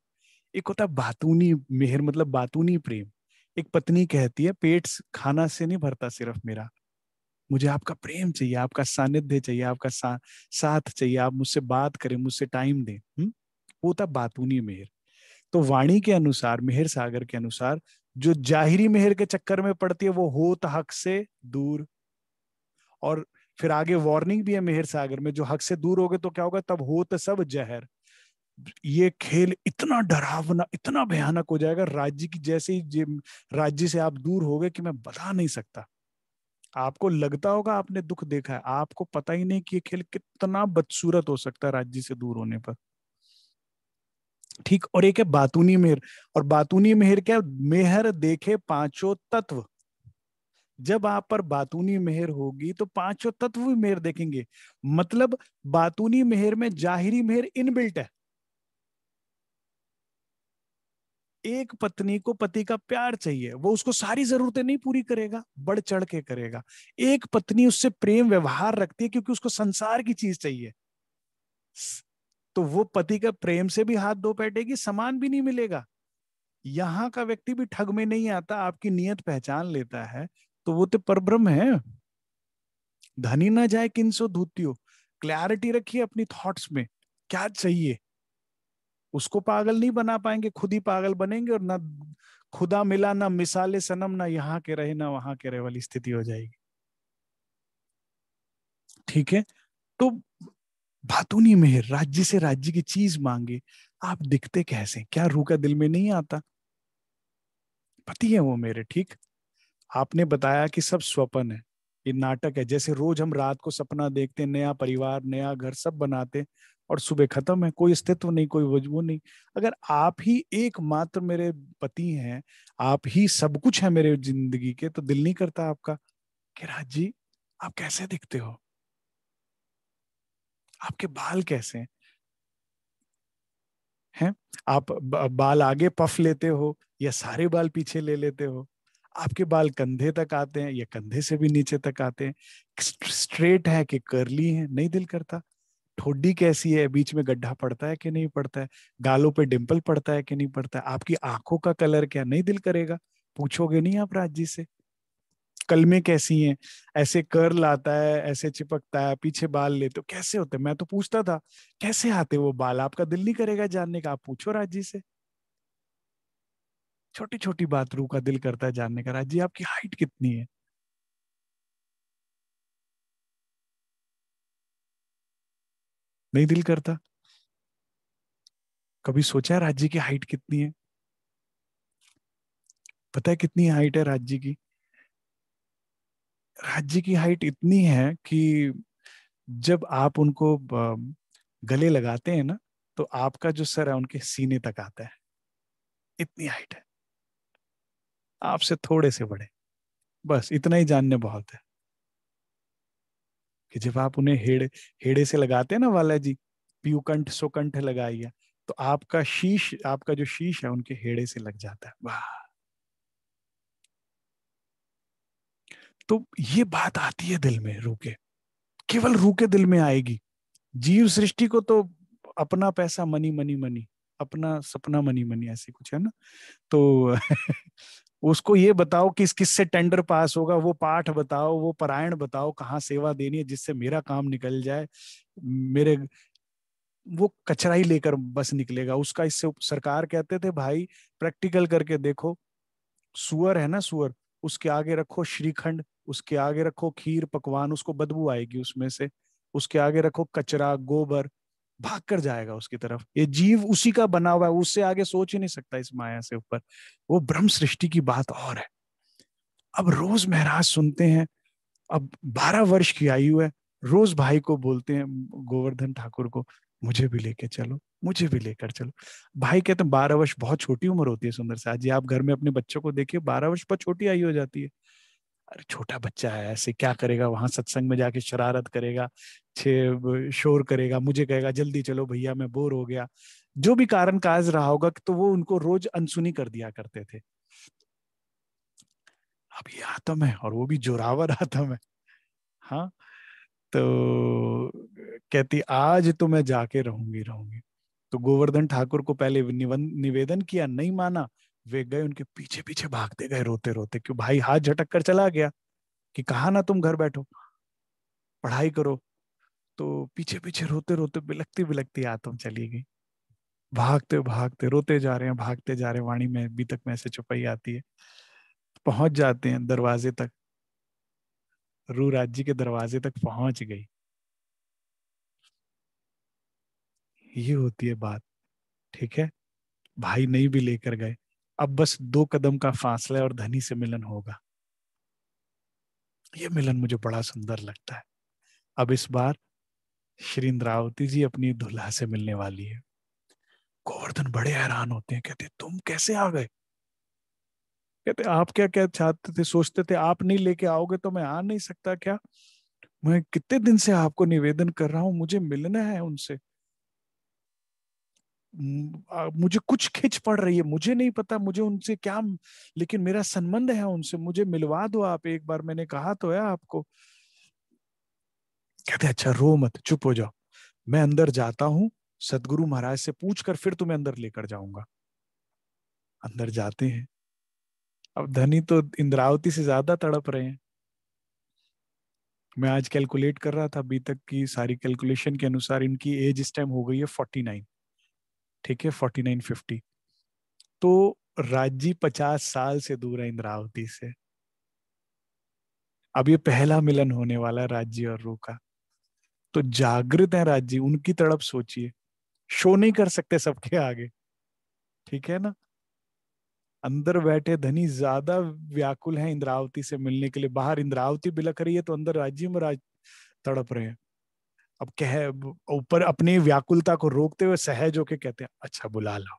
एक होता है बातूनी मेहर, मतलब बातूनी प्रेम। एक पत्नी कहती है, पेट खाना से नहीं भरता सिर्फ मेरा, मुझे आपका प्रेम चाहिए, आपका सानिध्य चाहिए, आपका साथ चाहिए, आप मुझसे बात करें, मुझसे टाइम दें। वो होता है बातूनी मेहर। तो वाणी के अनुसार, मेहर सागर के अनुसार, जो जाहिरी मेहर के चक्कर में पड़ती है वो होत हक से दूर। और फिर आगे वार्निंग भी है मेहर सागर में, जो हक से दूर हो गए तो क्या होगा, तब होत सब जहर। ये खेल इतना डरावना, इतना भयानक हो जाएगा राज्य की, जैसे ही राज्य से आप दूर हो गए कि मैं बता नहीं सकता। आपको लगता होगा आपने दुख देखा है, आपको पता ही नहीं कि ये खेल कितना बदसूरत हो सकता है राज्य से दूर होने पर। ठीक। और एक है बातूनी मेहर। और बातूनी मेहर क्या है? मेहर देखे पांचों तत्व। जब आप पर बातूनी मेहर होगी तो पांचों तत्व भी मेहर देखेंगे। मतलब बातूनी मेहर में जाहिरी मेहर इनबिल्ट है। एक पत्नी को पति का प्यार चाहिए, वो उसको सारी जरूरतें नहीं पूरी करेगा, बढ़ चढ़ के करेगा। एक पत्नी उससे प्रेम व्यवहार रखती है क्योंकि उसको संसार की चीज चाहिए। तो वो पति का प्रेम से भी हाथ धो बैठेगी, समान भी नहीं मिलेगा। यहाँ का व्यक्ति भी ठग में नहीं आता, आपकी नियत पहचान लेता है। तो वो तो परब्रह्म है। धनी ना जाए किंसो धूत्यो। क्लैरिटी रखिए अपनी थॉट्स में, क्या चाहिए। उसको पागल नहीं बना पाएंगे, खुद ही पागल बनेंगे, और ना खुदा मिला ना मिसाले सनम, ना यहाँ के रहे ना वहां के रहे वाली स्थिति हो जाएगी। ठीक है। तो बातूनी मेहर, राज्य से राज्य की चीज मांगे। आप दिखते कैसे, क्या रूह का दिल में नहीं आता। पति है वो मेरे। ठीक। आपने बताया कि सब स्वप्न है, ये नाटक है। जैसे रोज हम रात को सपना देखते हैं, नया परिवार नया घर सब बनाते हैं, और सुबह खत्म है, कोई अस्तित्व नहीं, कोई वजह नहीं। अगर आप ही एकमात्र मेरे पति हैं, आप ही सब कुछ है मेरे जिंदगी के, तो दिल नहीं करता आपका कि राज जी आप कैसे दिखते हो, आपके बाल कैसे हैं। हैं? आप बाल आगे पफ लेते हो या सारे बाल पीछे ले लेते हो? आपके बाल कंधे तक आते हैं या कंधे से भी नीचे तक आते हैं? स्ट्रेट है कि कर्ली है? नहीं दिल करता। ठोडी कैसी है, बीच में गड्ढा पड़ता है कि नहीं पड़ता है? गालों पे डिंपल पड़ता है कि नहीं पड़ता है? आपकी आंखों का कलर क्या, नहीं दिल करेगा? पूछोगे नहीं आप राज जी से? कलमे कैसी हैं? ऐसे कर्ल आता है, ऐसे चिपकता है, पीछे बाल लेते हो, कैसे होते? मैं तो पूछता था कैसे आते वो बाल, आपका दिल नहीं करेगा जानने का? आप पूछो राज जी से। छोटी छोटी बात रू का दिल करता है जानने का। राज जी आपकी हाइट कितनी है? नहीं दिल करता? कभी सोचा है राज जी की हाइट कितनी है? पता है कितनी हाइट है राज जी की? राज जी की हाइट इतनी है कि जब आप उनको गले लगाते हैं ना, तो आपका जो सर है उनके सीने तक आता है। इतनी हाइट है। आपसे थोड़े से बड़े। बस इतना ही जानने बहुत है कि जब आप उन्हें हेड़े से लगाते हैं ना वाला जी, पीयूकंठ सोकंठ लगाइए, तो आपका शीश, आपका जो शीश है उनके हेड़े से लग जाता है। वाह। तो ये बात आती है दिल में रूके, केवल रूके दिल में आएगी। जीव सृष्टि को तो अपना पैसा मनी मनी मनी, अपना सपना मनी मनी, ऐसे कुछ है ना। तो उसको ये बताओ किस किस से टेंडर पास होगा, वो पाठ बताओ, वो पारायण बताओ, कहाँ सेवा देनी है जिससे मेरा काम निकल जाए। मेरे वो कचरा ही लेकर बस निकलेगा उसका। इससे सरकार कहते थे भाई प्रैक्टिकल करके देखो। सुअर है ना, सुअर, उसके आगे रखो श्रीखंड, उसके आगे रखो खीर पकवान, उसको बदबू आएगी उसमें से। उसके आगे रखो कचरा गोबर, भाग कर जाएगा उसकी तरफ। ये जीव उसी का बना हुआ है, उससे आगे सोच ही नहीं सकता इस माया से ऊपर। वो ब्रह्म सृष्टि की बात और है। अब रोज महाराज सुनते हैं, अब 12 वर्ष की आयु है, रोज भाई को बोलते हैं, गोवर्धन ठाकुर को, मुझे भी लेके चलो, मुझे भी लेकर चलो। भाई कहते हैं 12 वर्ष बहुत छोटी उम्र होती है सुंदर साथ जी, आप घर में अपने बच्चों को देखिए, 12 वर्ष पर छोटी आयु हो जाती है। अरे छोटा बच्चा है, ऐसे क्या करेगा वहां, सत्संग में जाके शरारत करेगा, छे शोर करेगा, मुझे कहेगा जल्दी चलो भैया मैं बोर हो गया, जो भी कारण काज रहा होगा, तो वो उनको रोज अनसुनी कर दिया करते थे। अब ये आत्म है, और वो भी जोरावर आत्म है। हाँ। तो कहती आज तो मैं जाके रहूंगी रहूंगी। तो गोवर्धन ठाकुर को पहले निवेदन किया, नहीं माना। वे गए उनके पीछे पीछे भागते गए रोते रोते, क्यों भाई हाथ झटक कर चला गया कि कहा ना तुम घर बैठो पढ़ाई करो। तो पीछे पीछे रोते रोते बिलकती बिलकती आत्म चली गई। भागते भागते रोते जा रहे हैं, भागते जा रहे हैं, वाणी में अभी तक में से चुपाई आती है। पहुंच जाते हैं दरवाजे तक, रू राज्य के दरवाजे तक पहुंच गई। ये होती है बात। ठीक है। भाई नहीं भी लेकर गए, अब बस 2 कदम का फासला है और धनी से मिलन होगा। ये मिलन मुझे बड़ा सुंदर लगता है। अब इस बार श्री इंद्रावती जी अपनी दुल्हा से मिलने वाली है। गोवर्धन बड़े हैरान होते हैं, कहते तुम कैसे आ गए? कहते आप क्या क्या चाहते थे, सोचते थे आप नहीं लेके आओगे तो मैं आ नहीं सकता क्या? मैं कितने दिन से आपको निवेदन कर रहा हूं, मुझे मिलना है उनसे। मुझे कुछ खिंच पड़ रही है, मुझे नहीं पता मुझे उनसे क्या, लेकिन मेरा संबंध है उनसे, मुझे मिलवा दो आप एक बार, मैंने कहा तो है आपको। कहते अच्छा रो मत, चुप हो जाओ, मैं अंदर जाता हूँ, सदगुरु महाराज से पूछ कर फिर तुम्हें अंदर लेकर जाऊंगा। अंदर जाते हैं। अब धनी तो इंद्रावती से ज्यादा तड़प रहे हैं। मैं आज कैलकुलेट कर रहा था, अभी तक की सारी कैलकुलेशन के अनुसार इनकी एज इस टाइम हो गई है 49। ठीक है, 49 50। तो राज्य 50 साल से दूर है इंद्रावती से। अब ये पहला मिलन होने वाला है राज्य और रू का। तो जागृत है राज्य, उनकी तड़प सोचिए। शो नहीं कर सकते सबके आगे। ठीक है ना। अंदर बैठे धनी ज्यादा व्याकुल हैं इंद्रावती से मिलने के लिए, बाहर इंद्रावती बिलख रही है तो अंदर राज्य में राज तड़प रहे हैं। अब कह ऊपर अपनी व्याकुलता को रोकते हुए सहज होके कहते हैं अच्छा बुला लो।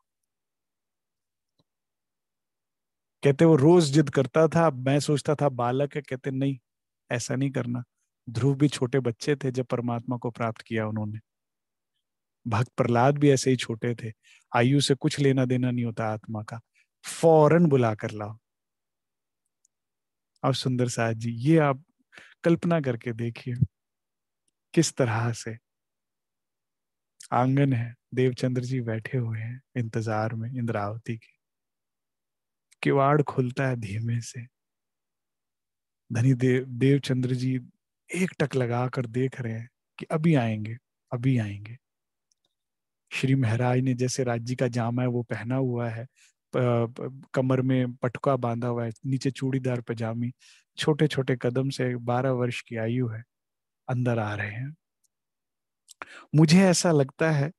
कहते वो रोज जिद करता था, मैं सोचता था बालक है, कहते नहीं, ऐसा नहीं करना। ध्रुव भी छोटे बच्चे थे जब परमात्मा को प्राप्त किया उन्होंने। भक्त प्रहलाद भी ऐसे ही छोटे थे, आयु से कुछ लेना देना नहीं होता आत्मा का, फौरन बुला कर लाओ। अब सुंदर साथ जी, ये आप कल्पना करके देखिए किस तरह से आंगन है, देवचंद्र जी बैठे हुए हैं इंतजार में इंद्रावती के, किवाड़ खुलता है धीमे से, धनी देवचंद्र जी एक टक लगा कर देख रहे हैं कि अभी आएंगे, अभी आएंगे। श्री महाराज ने जैसे राज्य का जामा है वो पहना हुआ है, कमर में पटुका बांधा हुआ है, नीचे चूड़ीदार पजामी, छोटे छोटे कदम से 12 वर्ष की आयु है, अंदर आ रहे हैं। मुझे ऐसा लगता है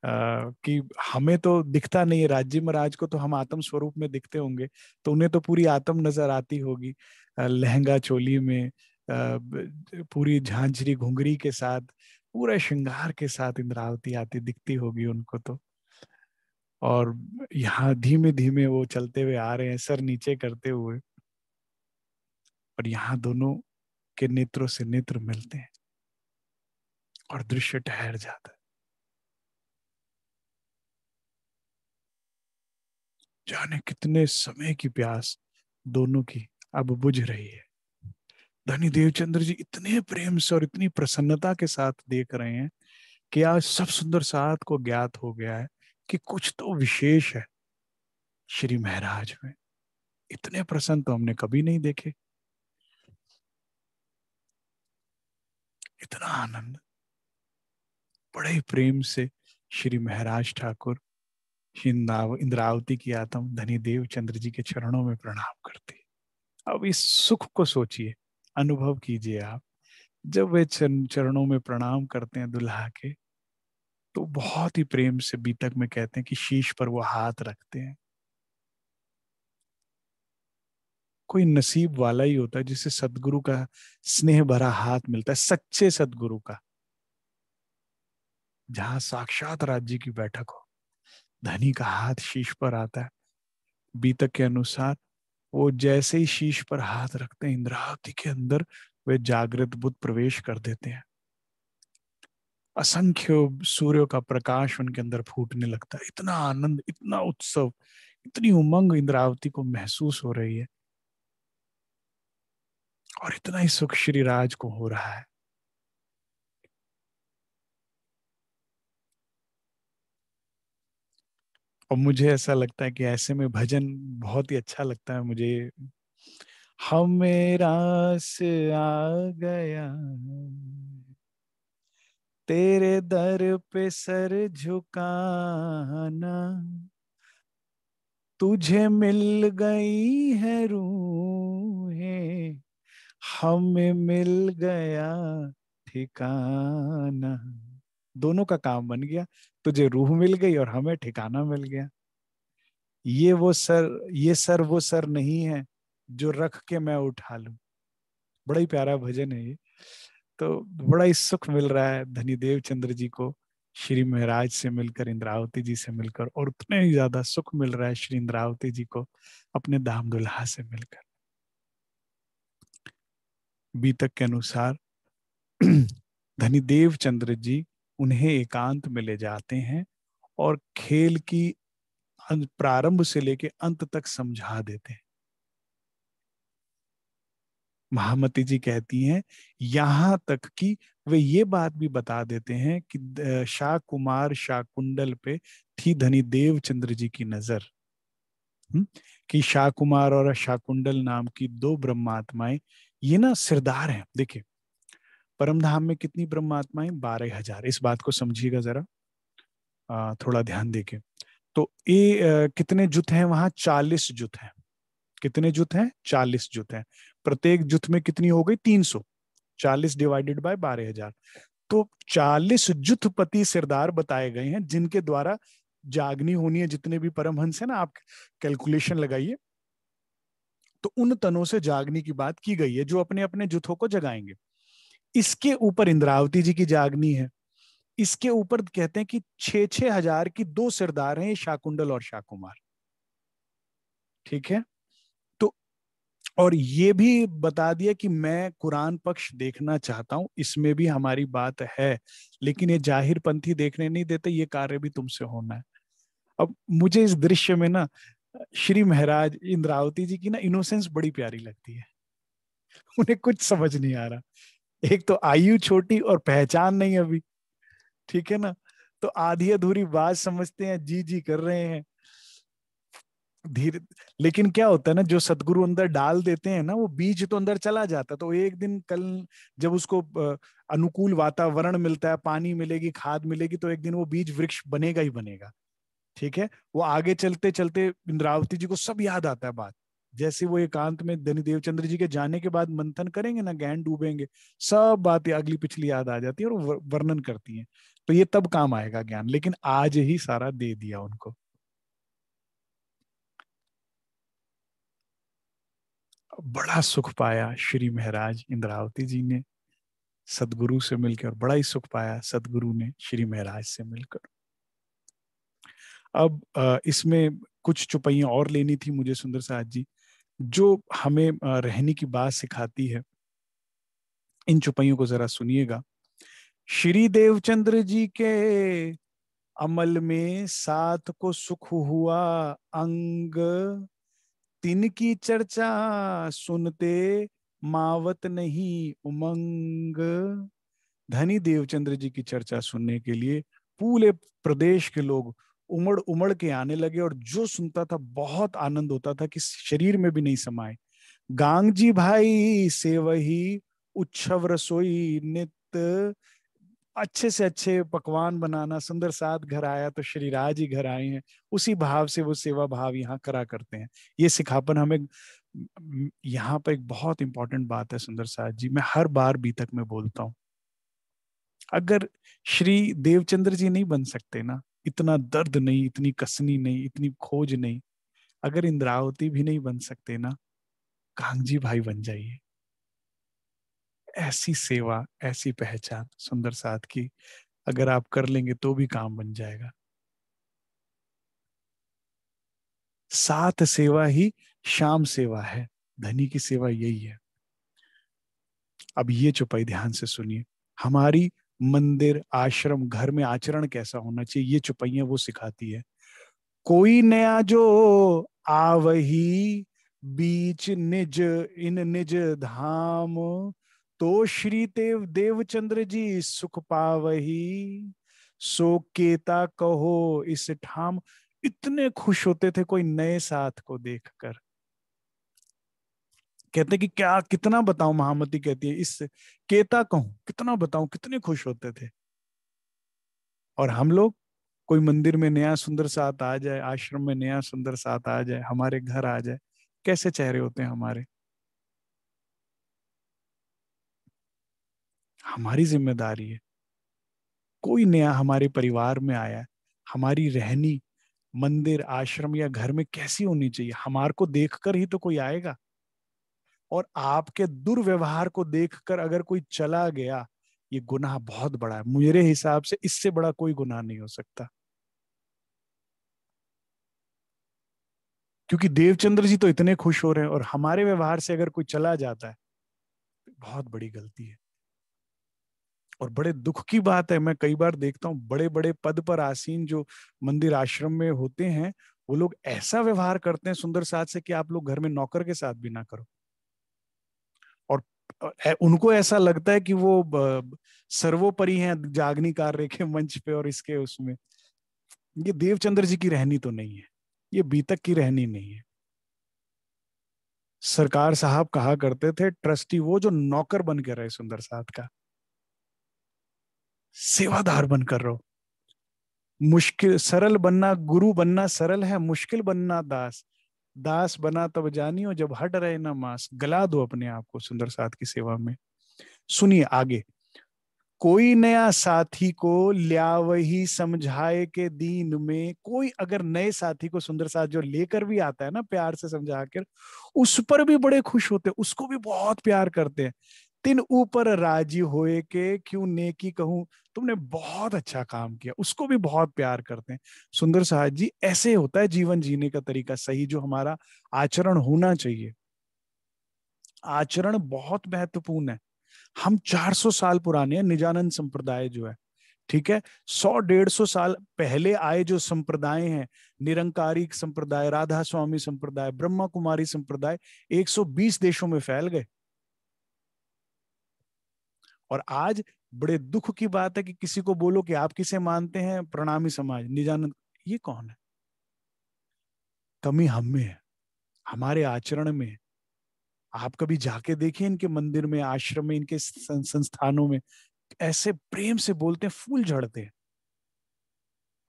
कि हमें तो दिखता नहीं है, राज्य महाराज को तो हम आत्म स्वरूप में दिखते होंगे, तो उन्हें तो पूरी आत्म नजर आती होगी, लहंगा चोली में, पूरी झांझरी घुंघरी के साथ, पूरा श्रृंगार के साथ इंद्रावती आती दिखती होगी उनको तो। और यहाँ धीमे धीमे वो चलते हुए आ रहे हैं, सर नीचे करते हुए, और यहाँ दोनों के नेत्रों से नेत्र मिलते हैं और दृश्य ठहर जाता है। जाने कितने समय की प्यास दोनों की अब बुझ रही है। धनी देवचंद्र जी इतने प्रेम से और इतनी प्रसन्नता के साथ देख रहे हैं कि आज सब सुंदर साथ को ज्ञात हो गया है कि कुछ तो विशेष है श्री महाराज में। इतने प्रसन्न तो हमने कभी नहीं देखे, इतना आनंद। बड़े ही प्रेम से श्री महाराज ठाकुर इंद्रावती की आत्म धनी देवचंद्र जी के चरणों में प्रणाम करती। अब इस सुख को सोचिए, अनुभव कीजिए आप, जब वे चरणों में प्रणाम करते हैं दुल्हा के, तो बहुत ही प्रेम से बीतक में कहते हैं कि शीश पर वो हाथ रखते हैं। कोई नसीब वाला ही होता है जिसे सदगुरु का स्नेह भरा हाथ मिलता है, सच्चे सदगुरु का, जहां साक्षात राज्य की बैठक हो, धनी का हाथ शीश पर आता है। बीतक के अनुसार वो जैसे ही शीश पर हाथ रखते हैं, इंद्रावती के अंदर वे जागृत बुद्ध प्रवेश कर देते हैं। असंख्य सूर्यों का प्रकाश उनके अंदर फूटने लगता है। इतना आनंद, इतना उत्सव, इतनी उमंग इंद्रावती को महसूस हो रही है, और इतना ही सुख श्री राज को हो रहा है। और मुझे ऐसा लगता है कि ऐसे में भजन बहुत ही अच्छा लगता है मुझे। हमें रास आ गया, तेरे दर पे सर झुकाना, तुझे मिल गई है रूहें, हमें मिल गया ठिकाना। दोनों का काम बन गया, तुझे रूह मिल गई और हमें ठिकाना मिल गया। ये सर वो सर नहीं है जो रख के मैं उठा लूं। बड़ा ही प्यारा भजन है ये। तो बड़ा ही सुख मिल रहा है धनी देवचंद्र जी को श्री महाराज से मिलकर, इंद्रावती जी से मिलकर, और उतने ही ज्यादा सुख मिल रहा है श्री इंद्रावती जी को अपने दाम दुल्हा से मिलकर। बीतक के अनुसार धनी देवचंद्र जी उन्हें एकांत में ले जाते हैं और खेल की प्रारंभ से लेके अंत तक समझा देते हैं। महामती जी कहती हैं यहां तक कि वे ये बात भी बता देते हैं कि शाह कुमार शाकुंडल पे थी धनी देवचंद्र जी की नजर। कि शाह कुमार और शाकुंडल नाम की दो ब्रह्मात्माएं, ये ना सिरदार हैं। देखिए, परमधाम में कितनी ब्रह्मात्माएं? 12,000। इस बात को समझिएगा जरा, थोड़ा ध्यान देके। तो ये कितने जुत हैं वहां? 40 जुत हैं। कितने जुत हैं? 40 जुत हैं। प्रत्येक जुत में कितनी हो गई? 300। 40 डिवाइडेड बाय 12,000। तो 40 जुथपति सिरदार बताए गए हैं जिनके द्वारा जागनी होनी है। जितने भी परमहंस है ना, आप कैलकुलेशन लगाइए, तो उन तनों से जागनी की बात की गई है जो अपने अपने जुथों को जगाएंगे। इसके ऊपर इंद्रावती जी की जागनी है। इसके ऊपर कहते हैं कि 6,000 की दो सिरदार हैं, शाकुंडल और शाकुमार। ठीक है। तो और ये भी बता दिया कि मैं कुरान पक्ष देखना चाहता हूं, इसमें भी हमारी बात है, लेकिन ये जाहिर पंथी देखने नहीं देते, ये कार्य भी तुमसे होना है। अब मुझे इस दृश्य में ना श्री महाराज इंद्रावती जी की ना इनोसेंस बड़ी प्यारी लगती है। उन्हें कुछ समझ नहीं आ रहा, एक तो आयु छोटी और पहचान नहीं अभी, ठीक है ना, तो आधी अधूरी बात समझते हैं, जी जी कर रहे हैं धीरे। लेकिन क्या होता है ना, जो सदगुरु अंदर डाल देते हैं ना, वो बीज तो अंदर चला जाता है, तो एक दिन कल जब उसको अनुकूल वातावरण मिलता है, पानी मिलेगी, खाद मिलेगी, तो एक दिन वो बीज वृक्ष बनेगा ही बनेगा। ठीक है, वो आगे चलते चलते इंद्रावती जी को सब याद आता है बात। जैसे वो एकांत में धनी देवचंद्र जी के जाने के बाद मंथन करेंगे ना, गहन डूबेंगे, सब बातें अगली पिछली याद आ जाती है और वर्णन करती हैं। तो ये तब काम आएगा ज्ञान, लेकिन आज ही सारा दे दिया उनको। बड़ा सुख पाया श्री महाराज इंद्रावती जी ने सदगुरु से मिलकर, और बड़ा ही सुख पाया सदगुरु ने श्री महाराज से मिलकर। अब इसमें कुछ चुपैयां और लेनी थी मुझे सुंदर साथ जी, जो हमें रहने की बात सिखाती है। इन चुपैयों को जरा सुनिएगा। श्री देवचंद्र जी के अमल में साथ को सुख हुआ अंग, तिनकी चर्चा सुनते मावत नहीं उमंग। धनी देवचंद्र जी की चर्चा सुनने के लिए पूरे प्रदेश के लोग उमड़ उमड़ के आने लगे, और जो सुनता था बहुत आनंद होता था कि शरीर में भी नहीं समाए। गांगजी भाई से वही उत्सव रसोई नित्य, अच्छे से अच्छे पकवान बनाना। सुंदर साथ घर आया तो श्री राज ही घर आए हैं, उसी भाव से वो सेवा भाव यहाँ करा करते हैं। ये सिखापन हमें यहाँ पर एक बहुत इंपॉर्टेंट बात है सुंदर साथ जी, मैं हर बार बीतक में बोलता हूँ। अगर श्री देवचंद्र जी नहीं बन सकते ना, इतना दर्द नहीं, इतनी कसनी नहीं, इतनी खोज नहीं, अगर इंद्रावती भी नहीं बन सकते ना, कांगजी भाई बन जाइए। ऐसी सेवा, ऐसी पहचान सुंदर साथ की अगर आप कर लेंगे तो भी काम बन जाएगा। साथ सेवा ही शाम सेवा है, धनी की सेवा यही है। अब ये चौपाई ध्यान से सुनिए, हमारी मंदिर आश्रम घर में आचरण कैसा होना चाहिए, ये चौपाइयां वो सिखाती है। कोई नया जो आवही बीच निज इन निज धाम, तो श्री देव देवचंद्र जी सुख पावही, सो केता कहो इस ठाम। इतने खुश होते थे कोई नए साथ को देखकर। कहते कि क्या कितना बताऊं, महामती कहती है, इस केता कहूं कितना बताऊं, कितने खुश होते थे। और हम लोग, कोई मंदिर में नया सुंदर साथ आ जाए, आश्रम में नया सुंदर साथ आ जाए, हमारे घर आ जाए, कैसे चेहरे होते हैं हमारे। हमारी जिम्मेदारी है, कोई नया हमारे परिवार में आया है, हमारी रहनी मंदिर आश्रम या घर में कैसी होनी चाहिए, हमार को देखकर ही तो कोई आएगा। और आपके दुर्व्यवहार को देखकर अगर कोई चला गया, ये गुनाह बहुत बड़ा है। मेरे हिसाब से इससे बड़ा कोई गुनाह नहीं हो सकता, क्योंकि देवचंद्र जी तो इतने खुश हो रहे हैं, और हमारे व्यवहार से अगर कोई चला जाता है, बहुत बड़ी गलती है। और बड़े दुख की बात है, मैं कई बार देखता हूँ बड़े बड़े पद पर आसीन जो मंदिर आश्रम में होते हैं, वो लोग ऐसा व्यवहार करते हैं सुंदर साथ से कि आप लोग घर में नौकर के साथ भी ना करो। और उनको ऐसा लगता है कि वो सर्वोपरि हैं जागनी कार्य के मंच पे और इसके उसमें। ये देवचंद्र जी की रहनी तो नहीं है, ये बीतक की रहनी नहीं है। सरकार साहब कहा करते थे, ट्रस्टी वो जो नौकर बन के रहे सुंदर साथ का, सेवादार बनकर रहो। मुश्किल सरल बनना, गुरु बनना सरल है, मुश्किल बनना दास। दास बना तब जानियो जब हट रहे ना मांस। गला दो अपने आप को सुंदर साथ की सेवा में। सुनिए आगे। कोई नया साथी को लिया वही समझाए के दीन में। कोई अगर नए साथी को सुंदर साथ जो लेकर भी आता है ना प्यार से समझा कर, उस पर भी बड़े खुश होते हैं, उसको भी बहुत प्यार करते हैं। तिन ऊपर राजी होए के क्यों नेकी कहूं, तुमने बहुत अच्छा काम किया, उसको भी बहुत प्यार करते हैं। सुंदर साहब जी, ऐसे होता है जीवन जीने का तरीका सही, जो हमारा आचरण होना चाहिए। आचरण बहुत महत्वपूर्ण है। हम 400 साल पुराने हैं, निजानंद संप्रदाय जो है, ठीक है, 100-150 साल पहले आए जो संप्रदाय हैं, निरंकारी संप्रदाय, राधा स्वामी संप्रदाय, ब्रह्मा कुमारी संप्रदाय, 120 देशों में फैल गए। और आज बड़े दुख की बात है कि किसी को बोलो कि आप किसे मानते हैं, प्रणामी समाज, निजानंद, ये कौन है? कमी हम में है, हमारे आचरण में है। आप कभी जाके देखिए इनके मंदिर में, आश्रम में, इनके संस्थानों में, ऐसे प्रेम से बोलते हैं, फूल झड़ते हैं।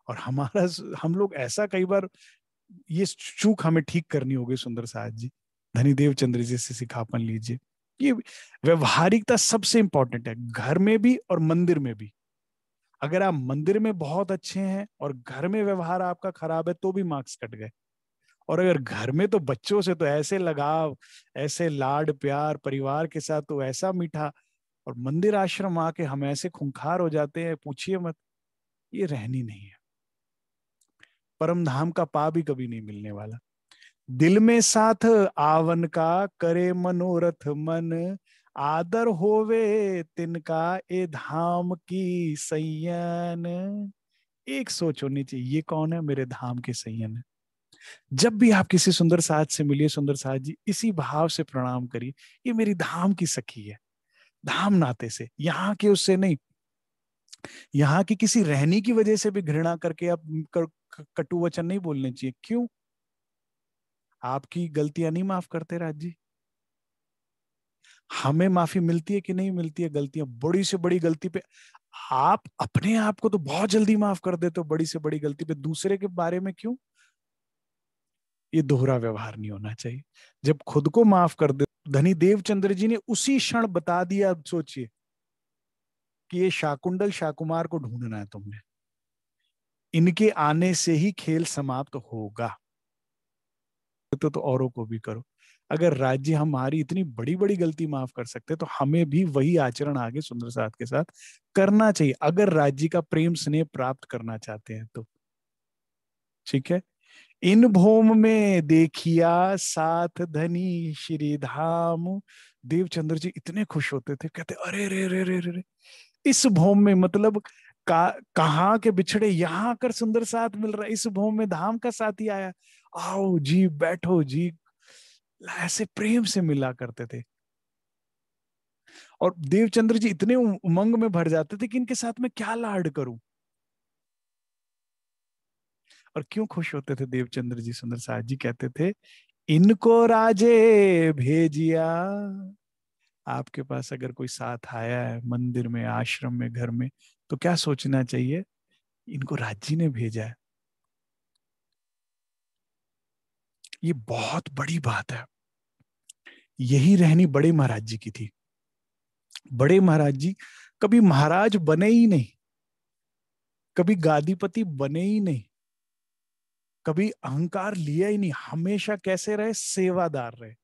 और हम लोग ऐसा कई बार, ये चूक हमें ठीक करनी होगी सुंदर साथ जी, धनीदेव चंद्र जी से सिखापन लीजिए। ये व्यवहारिकता सबसे इंपॉर्टेंट है, घर में भी और मंदिर में भी। अगर आप मंदिर में बहुत अच्छे हैं और घर में व्यवहार आपका खराब है तो भी मार्क्स कट गए। और अगर घर में तो बच्चों से तो ऐसे लगाव, ऐसे लाड प्यार, परिवार के साथ तो ऐसा मीठा, और मंदिर आश्रम आके हम ऐसे खूंखार हो जाते हैं, पूछिए मत। ये रहनी नहीं है। परम धाम का पा भी कभी नहीं मिलने वाला। दिल में साथ आवन का, करे मनोरथ मन, आदर होवे तिनका, ए धाम की सैयन। एक सोच होनी चाहिए, ये कौन है? मेरे धाम के सैयन है। जब भी आप किसी सुंदर साथ से मिलिए, सुंदर साथ जी, इसी भाव से प्रणाम करिए, ये मेरी धाम की सखी है। धाम नाते से, यहाँ के उससे नहीं। यहाँ की किसी रहनी की वजह से भी घृणा करके आप कटु वचन नहीं बोलने चाहिए। क्यों? आपकी गलतियां नहीं माफ करते राज जी? हमें माफी मिलती है कि नहीं मिलती है? गलतियां, बड़ी से बड़ी गलती पे आप अपने आप को तो बहुत जल्दी माफ कर देते हो, बड़ी से बड़ी गलती पे दूसरे के बारे में क्यों? ये दोहरा व्यवहार नहीं होना चाहिए। जब खुद को माफ कर दे, धनी देवचंद्र जी ने उसी क्षण बता दिया। अब सोचिए कि ये शाकुंडल शाकुमार को ढूंढना है तुमने, इनके आने से ही खेल समाप्त होगा। तो औरों को भी करो। अगर राज्य हमारी इतनी बड़ी बड़ी गलती माफ कर सकते तो हमें भी वही आचरण आगे सुंदर साथ के साथ करना चाहिए, अगर राज्य का प्रेम स्नेह प्राप्त करना चाहते हैं तो। ठीक है। इन भौम में देखिया साथ धनी श्री धाम। देवचंद्र जी इतने खुश होते थे, कहते अरे रे रे रे रे रे, इस भौम में मतलब कहाँ के बिछड़े यहाँ आकर सुंदर साथ मिल रहा है, इस भौम में धाम का साथी आया, आओ जी बैठो जी, ऐसे प्रेम से मिला करते थे। और देवचंद्र जी इतने उमंग में भर जाते थे कि इनके साथ में क्या लाड करूं। और क्यों खुश होते थे देवचंद्र जी? सुंदर साथ जी कहते थे, इनको राजे भेजिया। आपके पास अगर कोई साथ आया है मंदिर में, आश्रम में, घर में, तो क्या सोचना चाहिए? इनको राज्य ने भेजा है। ये बहुत बड़ी बात है। यही रहनी बड़े महाराज जी की थी। बड़े महाराज जी कभी महाराज बने ही नहीं, कभी गादीपति बने ही नहीं, कभी अहंकार लिया ही नहीं, हमेशा कैसे रहे? सेवादार रहे।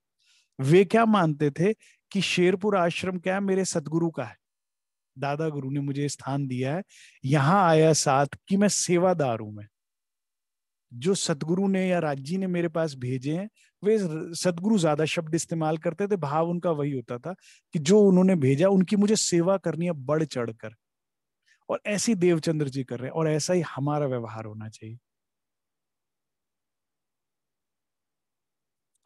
वे क्या मानते थे कि शेरपुर आश्रम क्या है? मेरे सदगुरु का है, दादा गुरु ने मुझे स्थान दिया है, यहां आया साथ कि मैं सेवादार हूं। मैं जो सदगुरु ने या राजी ने मेरे पास भेजे हैं, वे सदगुरु ज्यादा शब्द इस्तेमाल करते थे, भाव उनका वही होता था कि जो उन्होंने भेजा उनकी मुझे सेवा करनी है बढ़ चढ़कर। और ऐसी देवचंद्र जी कर रहे हैं, और ऐसा ही हमारा व्यवहार होना चाहिए।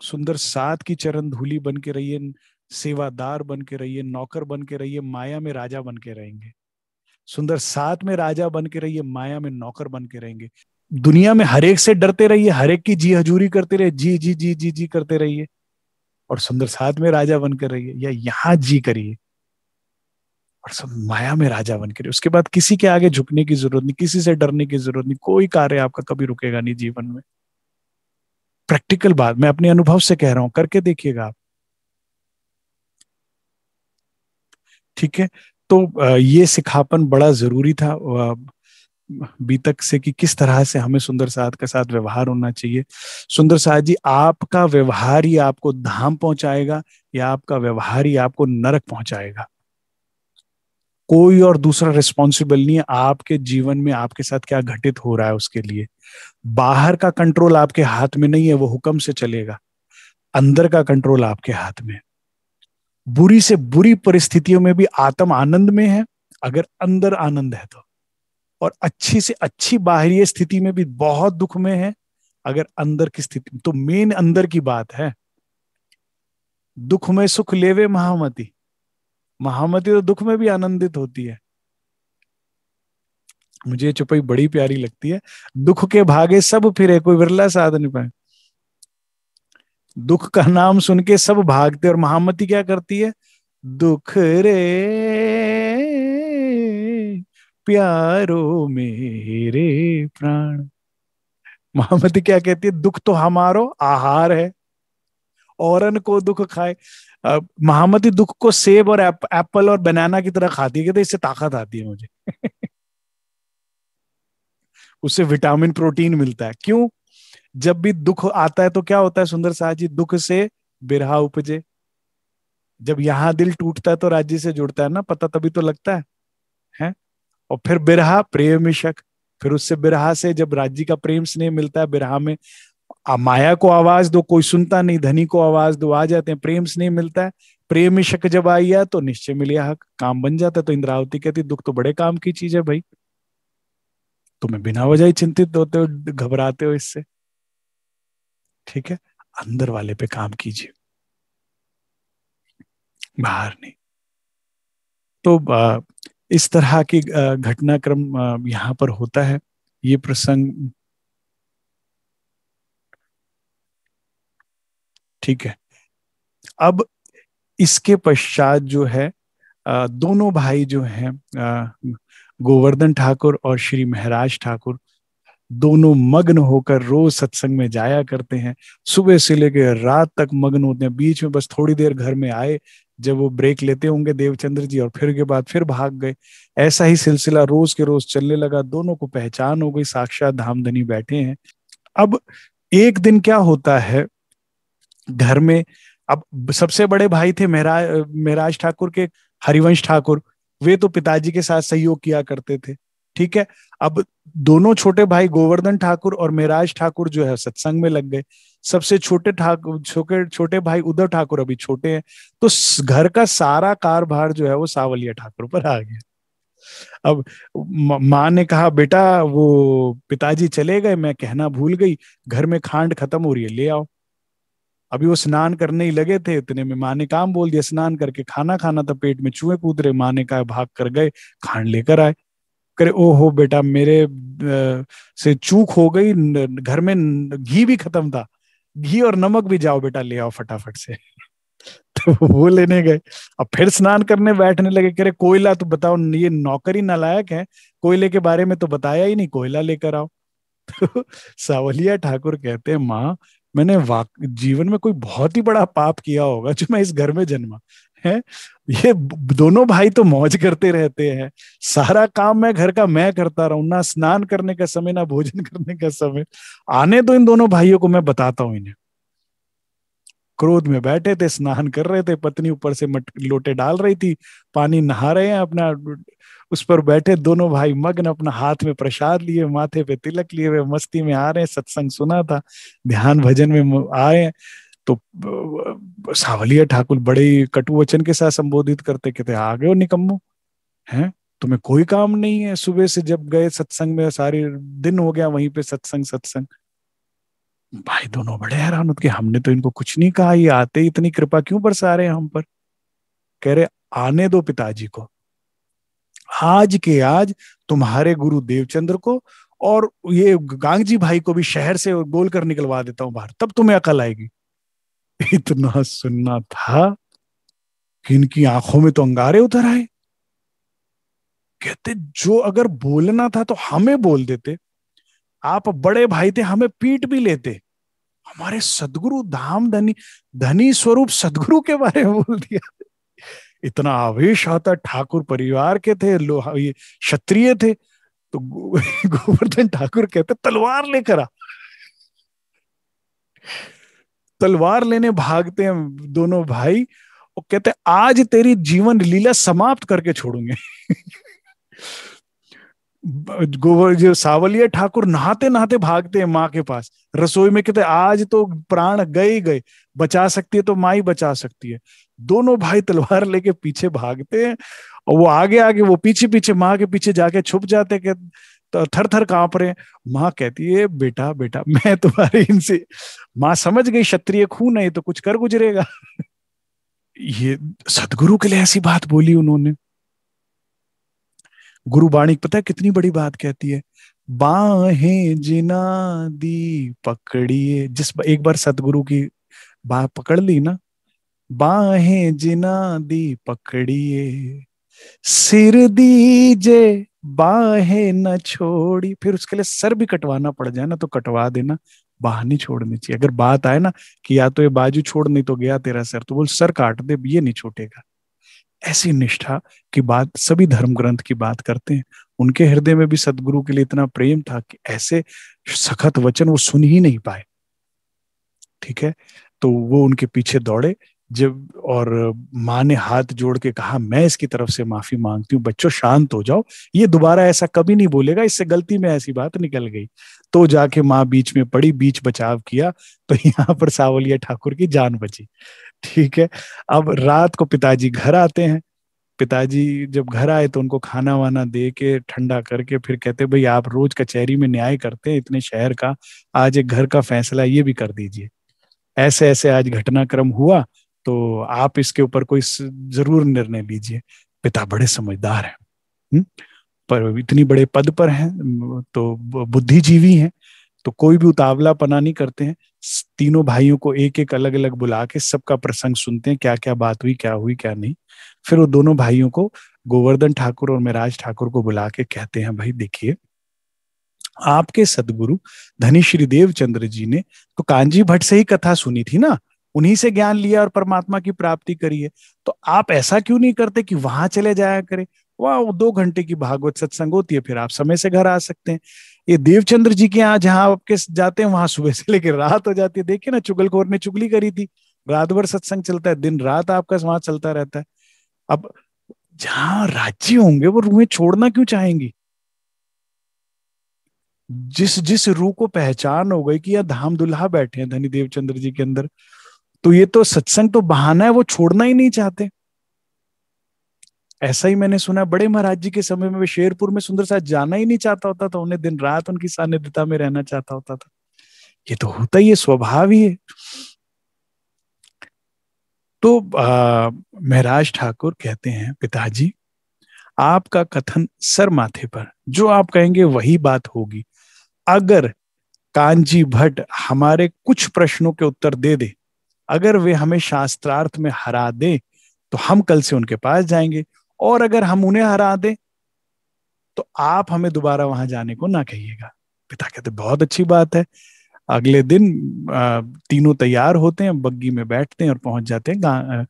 सुंदर साथ की चरण धूली बन के रहिए, सेवादार बन के रहिए, नौकर बन के रहिए, माया में राजा बन के रहेंगे। सुंदर साथ में राजा बन के रहिए, माया में नौकर बन के रहेंगे। दुनिया में हर एक से डरते रहिए, हर एक की जी हजूरी करते रहिए, जी जी जी जी जी करते रहिए, और सुंदर साथ में राजा बनकर रहिए, या यहाँ जी करिए और सब माया में राजा बन के। उसके बाद किसी के आगे झुकने की जरूरत नहीं, किसी से डरने की जरूरत नहीं, कोई कार्य आपका कभी रुकेगा नहीं जीवन में। प्रैक्टिकल बात मैं अपने अनुभव से कह रहा हूं, करके देखिएगा आप। ठीक है। तो ये सिखापन बड़ा जरूरी था बीतक से, कि किस तरह से हमें सुंदर साथ के साथ व्यवहार होना चाहिए। सुंदर साथ जी, आपका व्यवहार ही आपको धाम पहुंचाएगा, या आपका व्यवहार ही आपको नरक पहुंचाएगा। कोई और दूसरा रिस्पॉन्सिबल नहीं है आपके जीवन में, आपके साथ क्या घटित हो रहा है उसके लिए। बाहर का कंट्रोल आपके हाथ में नहीं है, वो हुक्म से चलेगा। अंदर का कंट्रोल आपके हाथ में। बुरी से बुरी परिस्थितियों में भी आत्म आनंद में है, अगर अंदर आनंद है तो। और अच्छी से अच्छी बाहरी स्थिति में भी बहुत दुख में है, अगर अंदर की स्थिति, तो मेन अंदर की बात है। दुख में सुख लेवे महामति, महामति तो दुख में भी आनंदित होती है। मुझे ये चौपाई बड़ी प्यारी लगती है। दुख के भागे सब फिरे, कोई विरला साध नहीं पाए। दुख का नाम सुन के सब भागते, और महामती क्या करती है? दुख रे प्यारो मेरे प्राण। महामती क्या कहती है? दुख तो हमारो आहार है, औरन को दुख खाए। महामती दुख को सेब और एप्पल और बनाना की तरह खाती है, कहते इससे ताकत आती है मुझे। उससे विटामिन प्रोटीन मिलता है। क्यों? जब भी दुख आता है तो क्या होता है सुंदर साहब जी? दुख से बिरहा उपजे। जब यहाँ दिल टूटता है तो राज्य से जुड़ता है ना, पता तभी तो लगता है। और फिर बिरहा प्रेम इशक, फिर उससे बिरहा से जब राज्य का प्रेम स्नेह मिलता है, बिरहा में माया को आवाज दो, कोई सुनता नहीं, धनी को आवाज दो, आ जाते हैं, प्रेम स्नेह मिलता है। प्रेम इशक जब आई है तो निश्चय मिलिया हक, काम बन जाता है। तो इंद्रावती कहती दुख तो बड़े काम की चीज है भाई, तुम्हें बिना वजह ही चिंतित होते हो, घबराते हो इससे। ठीक है, अंदर वाले पे काम कीजिए, बाहर नहीं। तो इस तरह की घटनाक्रम यहाँ पर होता है। ये प्रसंग ठीक है। अब इसके पश्चात जो है दोनों भाई जो हैं, गोवर्धन ठाकुर और श्री महराज ठाकुर, दोनों मग्न होकर रोज सत्संग में जाया करते हैं। सुबह से लेकर रात तक मग्न होते हैं। बीच में बस थोड़ी देर घर में आए जब वो ब्रेक लेते होंगे देवचंद्र जी, और फिर के बाद फिर भाग गए। ऐसा ही सिलसिला रोज के रोज चलने लगा। दोनों को पहचान हो गई, साक्षात धामधनी बैठे हैं। अब एक दिन क्या होता है घर में, अब सबसे बड़े भाई थे महराज ठाकुर के, हरिवंश ठाकुर। वे तो पिताजी के साथ सहयोग किया करते थे। ठीक है। अब दोनों छोटे भाई गोवर्धन ठाकुर और महराज ठाकुर जो है सत्संग में लग गए। सबसे छोटे ठाकुर, छोटे छोटे भाई उद्धव ठाकुर अभी छोटे हैं। तो घर का सारा कारभार जो है वो सावलिया ठाकुर पर आ गया। अब माँ ने कहा बेटा वो पिताजी चले गए, मैं कहना भूल गई, घर में खांड खत्म हो रही है, ले आओ। अभी वो स्नान करने ही लगे थे, इतने में माँ ने काम बोल दिया, स्नान करके खाना खाना था, पेट में चूहे कूद रहे। माँ ने कहा भाग कर गए, खांड लेकर आए। करे ओहो बेटा मेरे से चूक हो गई, घर में घी भी खत्म था, घी और नमक भी जाओ बेटा ले आओ फटाफट से। तो वो लेने गए। अब फिर स्नान करने बैठने लगे, कह रहे कोयला तो बताओ, ये नौकरी नालायक है, कोयले के बारे में तो बताया ही नहीं, कोयला लेकर आओ। तो सावलिया ठाकुर कहते हैं माँ, मैंने जीवन में कोई बहुत ही बड़ा पाप किया होगा जो मैं इस घर में जन्मा है। ये दोनों भाई तो मौज करते रहते हैं, सारा काम मैं घर का मैं करता रहूं, ना स्नान करने का समय ना भोजन करने का समय। आने दो इन दोनों भाइयों को, मैं बताता हूं इन्हें। क्रोध में बैठे थे, स्नान कर रहे थे, पत्नी ऊपर से लोटे डाल रही थी, पानी नहा रहे हैं अपना, उस पर बैठे दोनों भाई मग्न, अपना हाथ में प्रसाद लिए, माथे पे तिलक लिए हुए मस्ती में आ रहे हैं। सत्संग सुना था, ध्यान भजन में आए। तो सावलिया ठाकुर बड़े ही कटु वचन के साथ संबोधित करते, कहते आ गए हो निकम्मो, हैं तुम्हें कोई काम नहीं है? सुबह से जब गए सत्संग में, सारी दिन हो गया वहीं पे सत्संग सत्संग। भाई दोनों बड़े हैरान होते कि हमने तो इनको कुछ नहीं कहा, ये आते ही इतनी कृपा क्यों बरसा रहे हैं हम पर। कह रहे आने दो पिताजी को, आज के आज तुम्हारे गुरु देवचंद्र को और ये गांगजी भाई को भी शहर से बोल कर निकलवा देता हूं बाहर, तब तुम्हें अकल आएगी। इतना सुनना था कि इनकी आंखों में तो अंगारे उतर आए। कहते जो अगर बोलना था तो हमें बोल देते, आप बड़े भाई थे, हमें पीट भी लेते। हमारे सदगुरु धाम धनी, धनी स्वरूप सदगुरु के बारे में बोल दिया। इतना आवेश आता। ठाकुर परिवार के थे, लोहा ये क्षत्रिय थे। तो गोवर्धन ठाकुर कहते तलवार लेकर आ। तलवार लेने भागते हैं दोनों भाई, और कहते आज तेरी जीवन लीला समाप्त करके छोड़ूंगे। गोवर जो सावलिया ठाकुर नहाते नहाते भागते हैं माँ के पास रसोई में, कहते आज तो प्राण गए ही गए, बचा सकती है तो माँ ही बचा सकती है। दोनों भाई तलवार लेके पीछे भागते हैं, और वो आगे आगे, वो पीछे पीछे माँ के पीछे जाके छुप जाते हैं, तो थर थर कांप रहे हैं। माँ कहती है बेटा बेटा मैं तुम्हारे इनसे, माँ समझ गई क्षत्रिय खून है, ये तो कुछ कर गुजरेगा। ये सदगुरु के लिए ऐसी बात बोली उन्होंने। गुरुबाणी पता है कितनी बड़ी बात कहती है, बाहें जिना दी पकड़िए, जिस एक बार सदगुरु की बाह पकड़ ली ना, बाहें जिना दी पकड़िए, सिर दीजे बाहें न छोड़ी, फिर उसके लिए सर भी कटवाना पड़ जाए ना तो कटवा देना, बाह नहीं छोड़नी चाहिए। अगर बात आए ना कि या तो ये बाजू छोड़ नहीं तो गया तेरा सर, तो बोल सर काट दे, ये नहीं छूटेगा। ऐसी निष्ठा की बात सभी धर्म ग्रंथ की बात करते हैं। उनके हृदय में भी सदगुरु के लिए इतना प्रेम था कि ऐसे सखत वचन वो सुन ही नहीं पाए। ठीक है, तो वो उनके पीछे दौड़े जब, और माँ ने हाथ जोड़ के कहा मैं इसकी तरफ से माफी मांगती हूँ, बच्चों शांत हो जाओ, ये दोबारा ऐसा कभी नहीं बोलेगा, इससे गलती में ऐसी बात निकल गई। तो जाके माँ बीच में पड़ी, बीच बचाव किया, तो यहाँ पर सावलिया ठाकुर की जान बची। ठीक है, अब रात को पिताजी घर आते हैं। पिताजी जब घर आए तो उनको खाना वाना दे के ठंडा करके फिर कहते भाई आप रोज कचहरी में न्याय करते हैं इतने शहर का, आज एक घर का फैसला ये भी कर दीजिए। ऐसे ऐसे आज घटनाक्रम हुआ, तो आप इसके ऊपर कोई जरूर निर्णय लीजिए। पिता बड़े समझदार हैं, हम्म? पर इतनी बड़े पद पर हैं, तो बुद्धिजीवी हैं, तो कोई भी उतावला पना नहीं करते हैं। तीनों भाइयों को एक एक अलग अलग बुला के सबका प्रसंग सुनते हैं, क्या क्या बात हुई क्या नहीं। फिर वो दोनों भाइयों को, गोवर्धन ठाकुर और महराज ठाकुर को बुला के कहते हैं भाई देखिए, आपके सदगुरु धनी श्री देवचंद्र जी ने तो कांजी भट्ट से ही कथा सुनी थी ना, उन्हीं से ज्ञान लिया और परमात्मा की प्राप्ति करी है, तो आप ऐसा क्यों नहीं करते कि वहां चले जाया करें। वहां 2 घंटे की भागवत सत्संग होती है, फिर आप समय से घर आ सकते हैं। ये देवचंद्र जी के यहाँ जहां आपके जाते हैं वहां सुबह से लेकर रात हो जाती है। देखिए ना, चुगलखोर ने चुगली करी थी, रात भर सत्संग चलता है, दिन रात आपका वहां चलता रहता है। अब जहां राज्य होंगे वो रूहें छोड़ना क्यों चाहेंगी। जिस जिस रूह को पहचान हो गई कि यह धाम दुल्हा बैठे हैं धनी देवचंद्र जी के अंदर, तो ये तो सत्संग तो बहाना है, वो छोड़ना ही नहीं चाहते। ऐसा ही मैंने सुना बड़े महाराज जी के समय में वे शेरपुर में सुंदर साथ जाना ही नहीं चाहता होता था, उन्हें दिन रात उनकी सानिध्यता में रहना चाहता होता था। ये तो होता ही है, स्वभाव ही है। तो महराज ठाकुर कहते हैं पिताजी, आपका कथन सर माथे पर, जो आप कहेंगे वही बात होगी। अगर कांजी भट्ट हमारे कुछ प्रश्नों के उत्तर दे दे, अगर वे हमें शास्त्रार्थ में हरा दे, तो हम कल से उनके पास जाएंगे, और अगर हम उन्हें हरा दें तो आप हमें दोबारा वहां जाने को ना कहिएगा। पिता कहते बहुत अच्छी बात है। अगले दिन तीनों तैयार होते हैं, बग्गी में बैठते हैं और पहुंच जाते हैं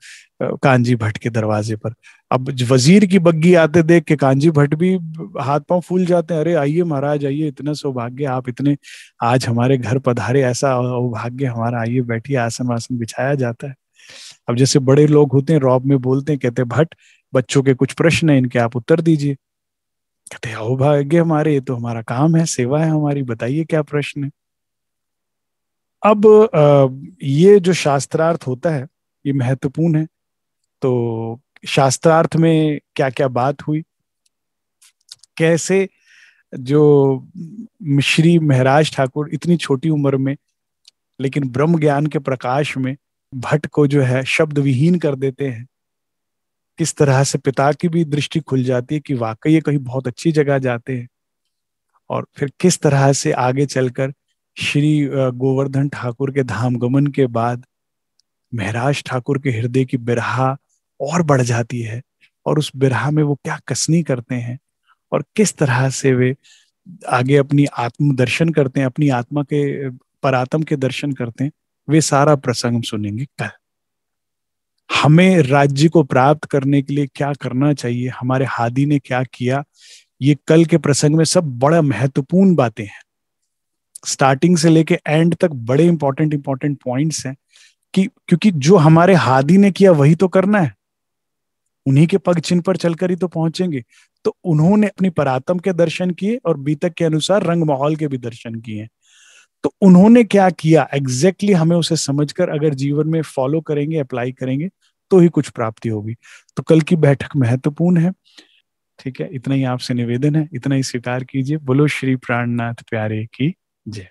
कांजी भट्ट के दरवाजे पर। अब वजीर की बग्गी आते देख के कांजी भट्ट भी हाथ पांव फूल जाते हैं, अरे आइए महाराज आइए, इतना सौभाग्य आप इतने आज हमारे घर पधारे, ऐसा सौभाग्य हमारा, आइए बैठिए, आसन वासन बिछाया जाता है। अब जैसे बड़े लोग होते हैं रौब में बोलते हैं, कहते भट्ट बच्चों के कुछ प्रश्न है, इनके आप उत्तर दीजिए। कहते आओ भाग्य हमारे, ये तो हमारा काम है, सेवा है हमारी, बताइए क्या प्रश्न है। अब ये जो शास्त्रार्थ होता है ये महत्वपूर्ण है। तो शास्त्रार्थ में क्या क्या बात हुई, कैसे जो श्री महराज ठाकुर इतनी छोटी उम्र में लेकिन ब्रह्म ज्ञान के प्रकाश में भट्ट को जो है शब्द विहीन कर देते हैं, किस तरह से पिता की भी दृष्टि खुल जाती है कि वाकई ये कहीं बहुत अच्छी जगह जाते हैं। और फिर किस तरह से आगे चलकर श्री गोवर्धन ठाकुर के धाम गमन के बाद महराज ठाकुर के हृदय की बिरहा और बढ़ जाती है, और उस बिरहा में वो क्या कसनी करते हैं, और किस तरह से वे आगे अपनी आत्म दर्शन करते हैं, अपनी आत्मा के परात्म के दर्शन करते हैं। वे सारा प्रसंग हम सुनेंगे कल। हमें राज्य को प्राप्त करने के लिए क्या करना चाहिए, हमारे हादी ने क्या किया, ये कल के प्रसंग में सब बड़ा महत्वपूर्ण बातें हैं। स्टार्टिंग से लेके एंड तक बड़े इंपॉर्टेंट इंपॉर्टेंट पॉइंट्स हैं, कि क्योंकि जो हमारे हादी ने किया वही तो करना है। उन्हीं के पग चिन्ह पर चलकर ही तो पहुंचेंगे। तो उन्होंने अपनी परात्म के दर्शन किए और बीतक के अनुसार रंग माहौल के भी दर्शन किए। तो उन्होंने क्या किया एग्जैक्टली हमें उसे समझकर अगर जीवन में फॉलो करेंगे, अप्लाई करेंगे, तो ही कुछ प्राप्ति होगी। तो कल की बैठक महत्वपूर्ण है। ठीक है, इतना ही आपसे निवेदन है, इतना ही स्वीकार कीजिए। बोलो श्री प्राणनाथ प्यारे की जय।